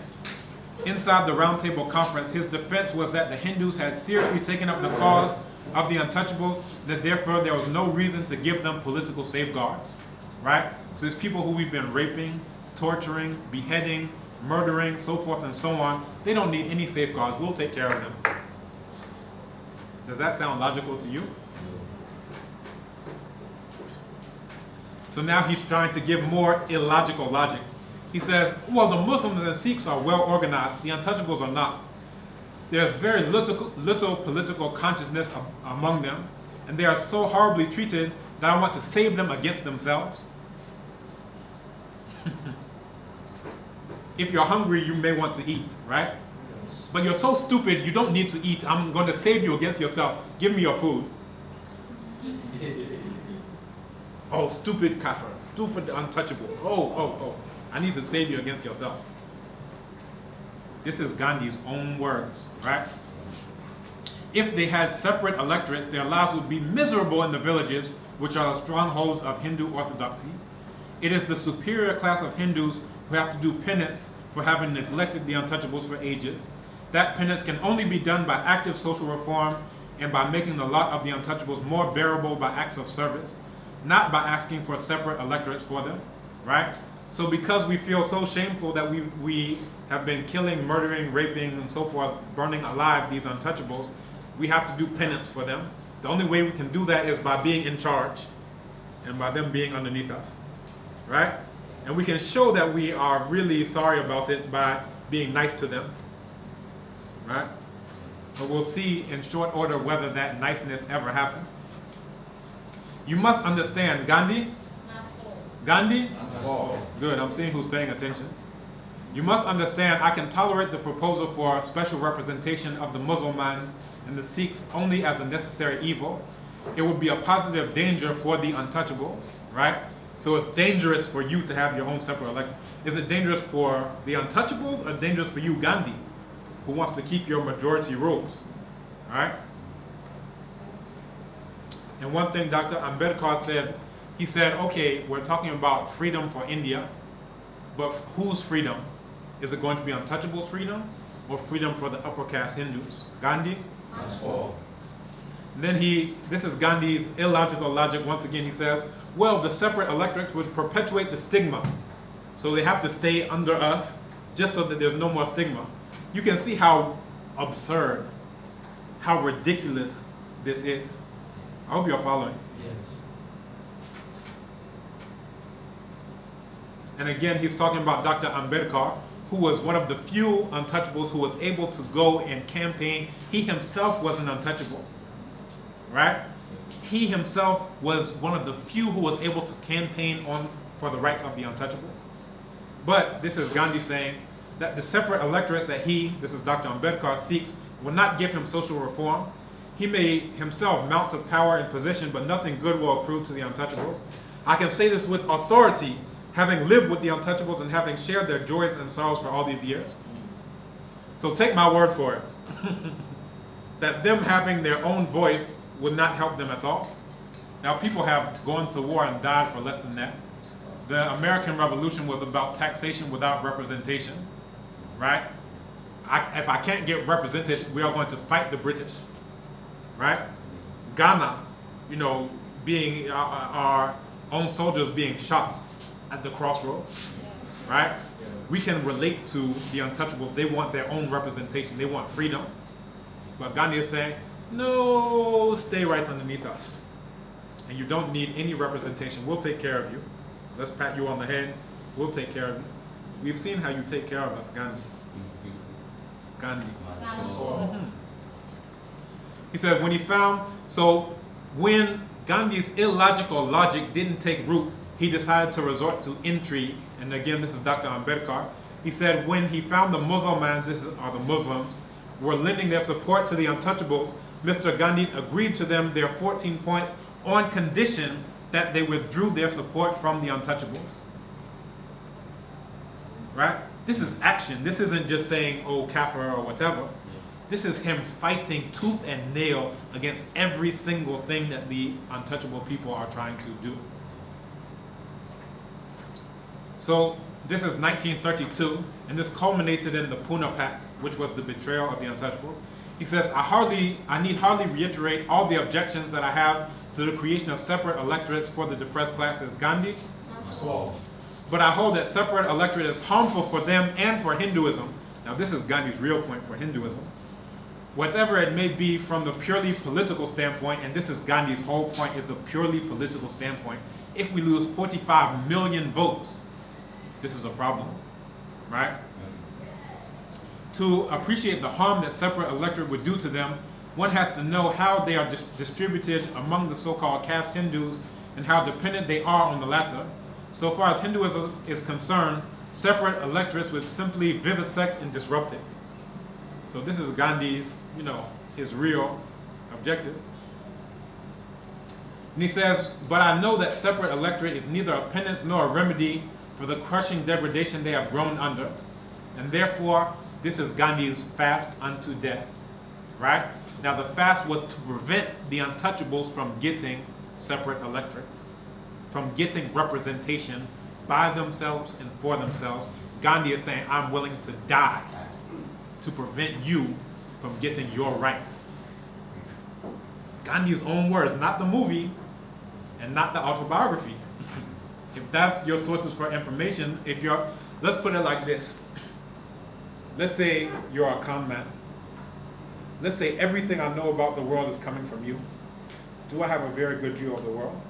inside the Roundtable Conference, his defense was that the Hindus had seriously taken up the cause of the untouchables, that therefore there was no reason to give them political safeguards, right? So there's people who we've been raping, torturing, beheading, murdering, so forth and so on. They don't need any safeguards. We'll take care of them. Does that sound logical to you? So now he's trying to give more illogical logic. He says, well, the Muslims and Sikhs are well organized. The untouchables are not. There's very little political consciousness among them, and they are so horribly treated that I want to save them against themselves. If you're hungry, you may want to eat, right? But you're so stupid, you don't need to eat. I'm going to save you against yourself. Give me your food. Oh, stupid kafir, stupid untouchable. Oh. I need to save you against yourself. This is Gandhi's own words, right? If they had separate electorates, their lives would be miserable in the villages, which are the strongholds of Hindu orthodoxy. It is the superior class of Hindus who have to do penance for having neglected the untouchables for ages. That penance can only be done by active social reform and by making the lot of the untouchables more bearable by acts of service, not by asking for separate electorates for them, right? So because we feel so shameful that we have been killing, murdering, raping, and so forth, burning alive these untouchables, we have to do penance for them. The only way we can do that is by being in charge and by them being underneath us, right? And we can show that we are really sorry about it by being nice to them, right? But we'll see in short order whether that niceness ever happened. You must understand, Gandhi? Gandhi? Good, I'm seeing who's paying attention. You must understand, I can tolerate the proposal for special representation of the Muslims and the Sikhs only as a necessary evil. It would be a positive danger for the untouchables, right? So it's dangerous for you to have your own separate election. Is it dangerous for the untouchables or dangerous for you, Gandhi, who wants to keep your majority rules, right? And one thing Dr. Ambedkar said, he said, okay, we're talking about freedom for India, but whose freedom? Is it going to be untouchables' freedom or freedom for the upper caste Hindus? Gandhi? And then this is Gandhi's illogical logic. Once again, he says, well, the separate electorates would perpetuate the stigma. So they have to stay under us just so that there's no more stigma. You can see how absurd, how ridiculous this is. I hope you're following. Yes. And again, he's talking about Dr. Ambedkar, who was one of the few untouchables who was able to go and campaign. He himself was an untouchable, right? He himself was one of the few who was able to campaign for the rights of the untouchables. But this is Gandhi saying that the separate electorates that this is Dr. Ambedkar, seeks will not give him social reform. He may himself mount to power and position, but nothing good will accrue to the untouchables. I can say this with authority, having lived with the untouchables and having shared their joys and sorrows for all these years. So take my word for it, that them having their own voice would not help them at all. Now, people have gone to war and died for less than that. The American Revolution was about taxation without representation, right? If I can't get represented, we are going to fight the British, right? Ghana, being our own soldiers being shot at the crossroads, right? We can relate to the untouchables. They want their own representation. They want freedom. But Gandhi is saying, no, stay right underneath us. And you don't need any representation. We'll take care of you. Let's pat you on the head. We'll take care of you. We've seen how you take care of us, Gandhi. Gandhi. He said when Gandhi's illogical logic didn't take root, he decided to resort to intrigue. And again, this is Dr. Ambedkar. He said when he found the Muslims, the Muslims, were lending their support to the untouchables, Mr. Gandhi agreed to them their 14 points on condition that they withdrew their support from the untouchables. Right? This is action. This isn't just saying, oh, kafir or whatever. This is him fighting tooth and nail against every single thing that the untouchable people are trying to do. So this is 1932, and this culminated in the Pune Pact, which was the betrayal of the untouchables. He says, I need hardly reiterate all the objections that I have to the creation of separate electorates for the depressed classes. Gandhi? Must fall. But I hold that separate electorate is harmful for them and for Hinduism. Now this is Gandhi's real point for Hinduism. Whatever it may be from the purely political standpoint, and this is Gandhi's whole point, is a purely political standpoint. If we lose 45 million votes, this is a problem, right? To appreciate the harm that separate electorate would do to them, one has to know how they are distributed among the so-called caste Hindus and how dependent they are on the latter. So far as Hinduism is concerned, separate electorates would simply vivisect and disrupt it. So this is Gandhi's, his real objective. And he says, but I know that separate electorate is neither a penance nor a remedy for the crushing degradation they have grown under. And therefore, this is Gandhi's fast unto death, right? Now the fast was to prevent the untouchables from getting separate electorates, from getting representation by themselves and for themselves. Gandhi is saying, I'm willing to die to prevent you from getting your rights. Gandhi's own words, not the movie and not the autobiography. If that's your sources for information, let's put it like this. Let's say you're a con man. Let's say everything I know about the world is coming from you. Do I have a very good view of the world?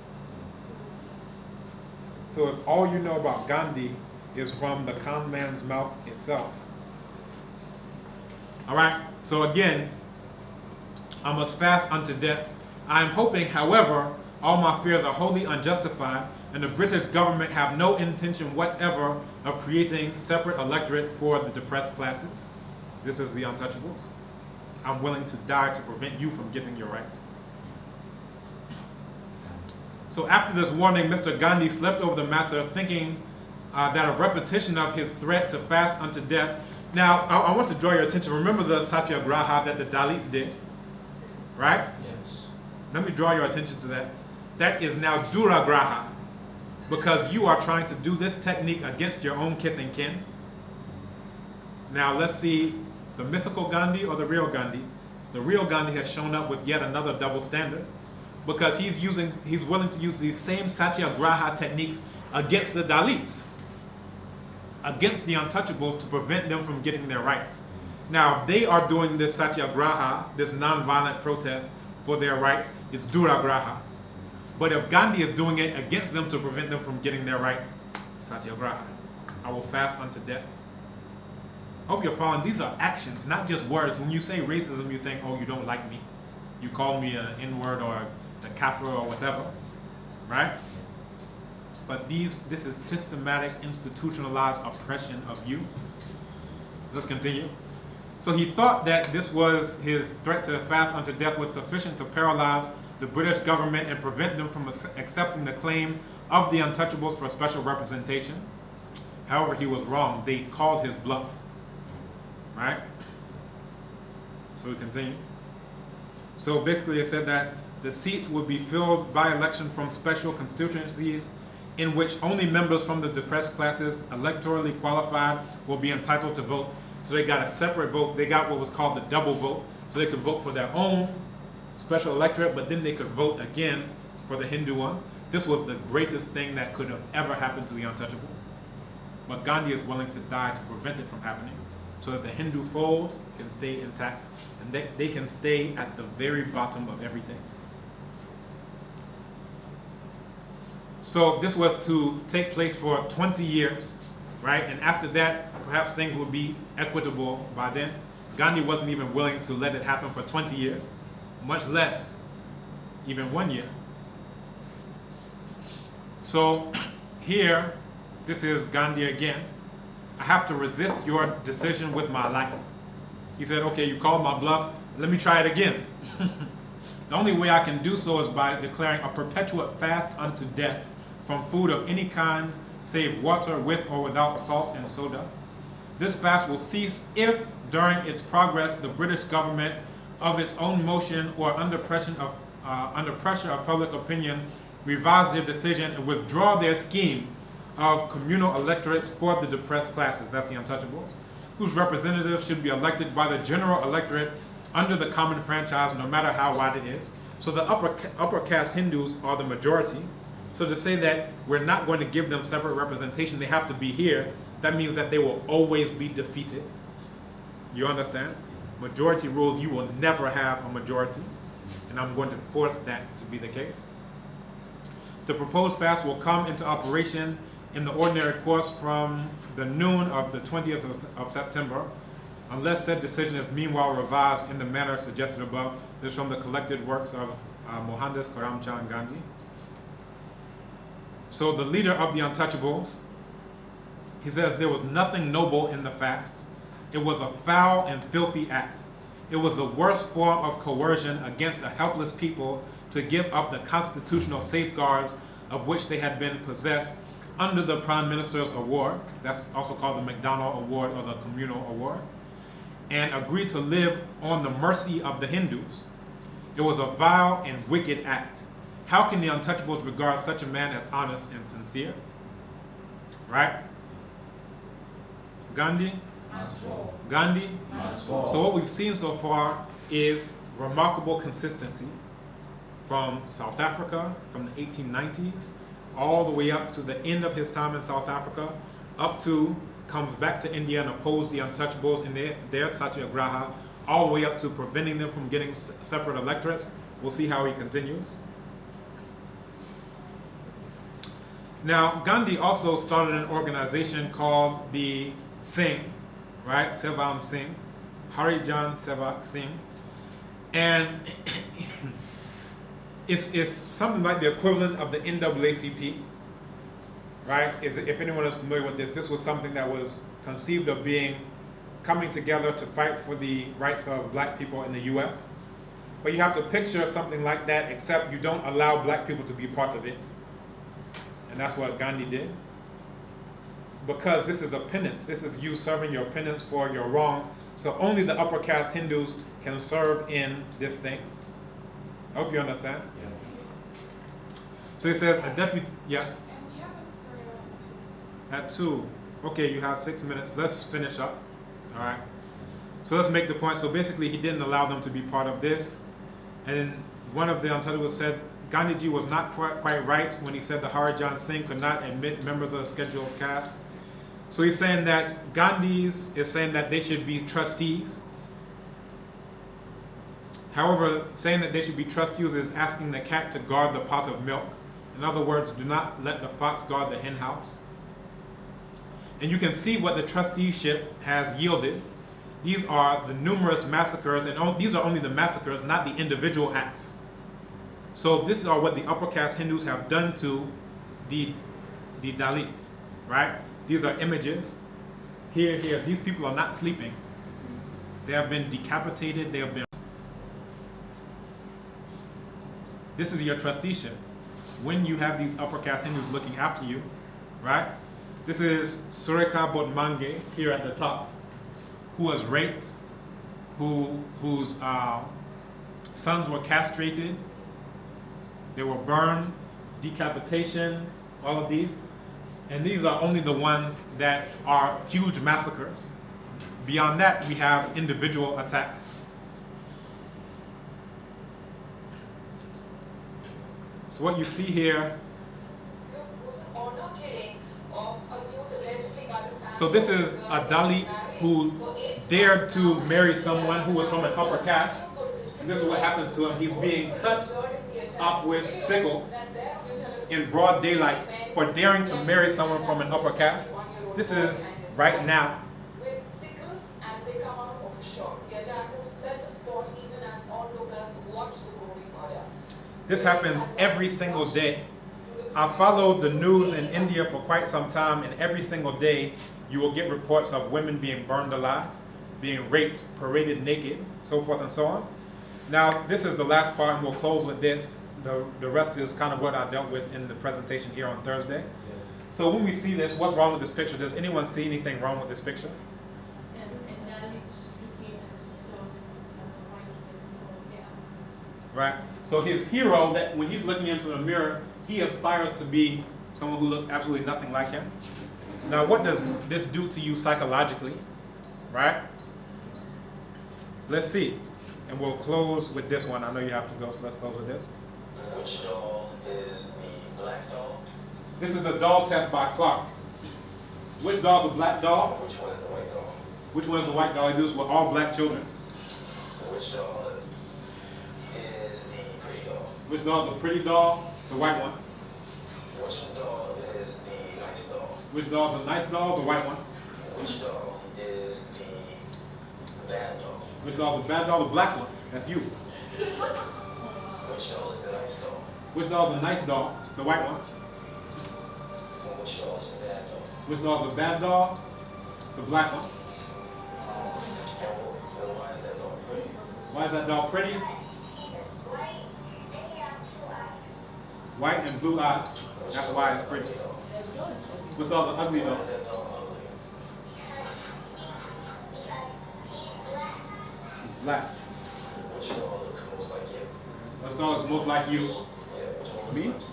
So if all you know about Gandhi is from the con man's mouth itself. All right, so again, I must fast unto death. I am hoping, however, all my fears are wholly unjustified, and the British government have no intention whatever of creating separate electorate for the depressed classes. This is the untouchables. I'm willing to die to prevent you from getting your rights. So after this warning, Mr. Gandhi slept over the matter, thinking that a repetition of his threat to fast unto death. Now, I want to draw your attention. Remember the satyagraha that the Dalits did, right? Yes. Let me draw your attention to that. That is now duragraha, because you are trying to do this technique against your own kith and kin. Now let's see the mythical Gandhi or the real Gandhi. The real Gandhi has shown up with yet another double standard, because he's willing to use these same satyagraha techniques against the Dalits, against the untouchables, to prevent them from getting their rights. Now they are doing this satyagraha, this non-violent protest for their rights, is duragraha. But if Gandhi is doing it against them to prevent them from getting their rights, satyagraha. I will fast unto death. Hope you're following. These are actions, not just words. When you say racism, you think, oh, you don't like me. You call me an N-word or a kafir or whatever, right? But this is systematic, institutionalized oppression of you. Let's continue. So he thought that this was his threat to fast unto death was sufficient to paralyze the British government and prevent them from accepting the claim of the untouchables for special representation. However, he was wrong. They called his bluff, right? So we continue. So basically it said that the seats would be filled by election from special constituencies in which only members from the depressed classes electorally qualified will be entitled to vote. So they got a separate vote. They got what was called the double vote. So they could vote for their own special electorate, but then they could vote again for the Hindu one. This was the greatest thing that could have ever happened to the untouchables. But Gandhi is willing to die to prevent it from happening, so that the Hindu fold can stay intact, and they can stay at the very bottom of everything. So this was to take place for 20 years, right? And after that, perhaps things would be equitable by then. Gandhi wasn't even willing to let it happen for 20 years, much less even 1 year. So here, this is Gandhi again. I have to resist your decision with my life. He said, okay, you called my bluff, let me try it again. The only way I can do so is by declaring a perpetual fast unto death from food of any kind, save water with or without salt and soda. This fast will cease if, during its progress, the British government, of its own motion or under pressure of public opinion, revise their decision and withdraw their scheme of communal electorates for the depressed classes, that's the untouchables, whose representatives should be elected by the general electorate under the common franchise, no matter how wide it is. So the upper caste Hindus are the majority. So to say that we're not going to give them separate representation, they have to be here, that means that they will always be defeated. You understand? Majority rules, you will never have a majority, and I'm going to force that to be the case. The proposed fast will come into operation in the ordinary course from the noon of the 20th of September, unless said decision is meanwhile revised in the manner suggested above. This is from the collected works of Mohandas Karamchand Gandhi. So the leader of the untouchables, he says there was nothing noble in the fast. It was a foul and filthy act. It was the worst form of coercion against a helpless people to give up the constitutional safeguards of which they had been possessed under the Prime Minister's Award, that's also called the McDonnell Award or the Communal Award, and agree to live on the mercy of the Hindus. It was a vile and wicked act. How can the untouchables regard such a man as honest and sincere? Right? Gandhi? Must fall. Gandhi? Must fall. So what we've seen so far is remarkable consistency from South Africa, from the 1890s, all the way up to the end of his time in South Africa, up to, comes back to India and opposes the untouchables in their satyagraha, all the way up to preventing them from getting separate electorates. We'll see how he continues. Now, Gandhi also started an organization called the Singh, right? Sevam Singh, Harijan Seva Singh. And it's something like the equivalent of the NAACP, right? If anyone is familiar with this, this was something that was conceived of coming together to fight for the rights of black people in the US. But you have to picture something like that, except you don't allow black people to be part of it. And that's what Gandhi did. Because this is a penance. This is you serving your penance for your wrongs. So only the upper caste Hindus can serve in this thing. I hope you understand. Yeah. So he says a deputy, yeah, And we have a tutorial at 2. Okay, you have 6 minutes. Let's finish up. All right. So let's make the point. So basically, he didn't allow them to be part of this. And one of the untouchables said, Gandhiji was not quite right when he said the Harijan Singh could not admit members of the scheduled caste. So he's saying that Gandhi's is saying that they should be trustees. However, saying that they should be trustees is asking the cat to guard the pot of milk. In other words, do not let the fox guard the hen house. And you can see what the trusteeship has yielded. These are the numerous massacres, and these are only the massacres, not the individual acts. So this is what the upper caste Hindus have done to the Dalits, right? These are images. Here, these people are not sleeping. They have been decapitated, they have been... This is your trusteeship. When you have these upper caste Hindus looking after you, right? This is Sureka Bodmange here at the top, who was raped, whose sons were castrated, they were burned, decapitation, all of these. And these are only the ones that are huge massacres. Beyond that, we have individual attacks. So what you see here, so this is a Dalit who dared to marry someone who was from an upper caste. And this is what happens to him. He's being cut up with sickles in broad daylight for daring to marry someone from an upper caste. This is right now. With sickles as they come out of a shot, the attackers fled the spot even as onlookers watched the gory murder. This happens every single day. I followed the news in India for quite some time, and every single day you will get reports of women being burned alive, being raped, paraded naked, so forth and so on. Now, this is the last part, and we'll close with this. The rest is kind of what I dealt with in the presentation here on Thursday. So when we see this, what's wrong with this picture? Does anyone see anything wrong with this picture? right? So his hero, that when he's looking into the mirror, he aspires to be someone who looks absolutely nothing like him. Now, what does this do to you psychologically, right? Let's see. And we'll close with this one. I know you have to go, so let's close with this. Which doll is the black doll? This is the doll test by Clark. Which doll is a black doll? Which one is the white doll? Which one is the white doll? He does with all black children. Which doll is the pretty doll? Which doll is the pretty doll? The white one. Which doll is the nice doll? Which doll is the nice doll? The white one. Which doll is the bad doll? Which doll is the bad doll? The black one. That's you. Which doll is the nice doll? Which doll is the nice doll? The white one. And which doll is the bad doll? Which doll is the bad doll? The black one. And why is that doll pretty? Why is that doll pretty? White and blue eyes. That's why it's pretty. Which doll is the ugly Why doll? is that doll ugly? It's black. Which doll looks most like you? Which doll is most like you? Yeah, which one looks Me? like you?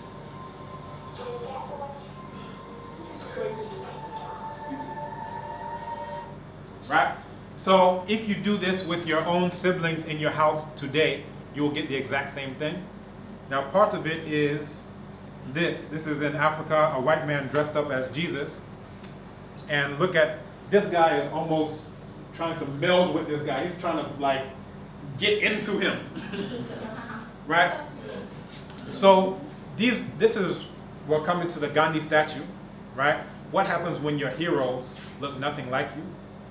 Right? So if you do this with your own siblings in your house today, you'll get the exact same thing. Now part of it is this. This is in Africa, a white man dressed up as Jesus. And look at, this guy is almost trying to meld with this guy. He's trying to like get into him. Right? So this is, we're coming to the Gandhi statue, right? What happens when your heroes look nothing like you?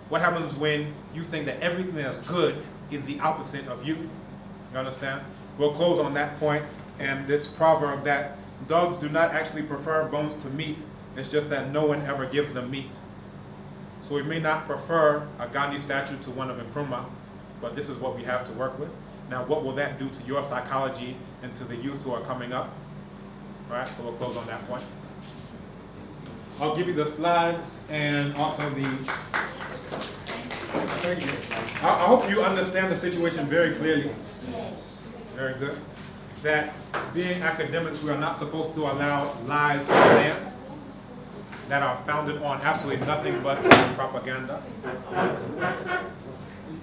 What happens when you think that everything that's good is the opposite of you? You understand? We'll close on that point, and this proverb that dogs do not actually prefer bones to meat. It's just that no one ever gives them meat. So we may not prefer a Gandhi statue to one of Nkrumah, but this is what we have to work with. Now, what will that do to your psychology and to the youth who are coming up? All right, so we'll close on that point. I'll give you the slides and also the... Thank you. I hope you understand the situation very clearly. Very good. That being academics, we are not supposed to allow lies to stand that are founded on absolutely nothing but propaganda. Please,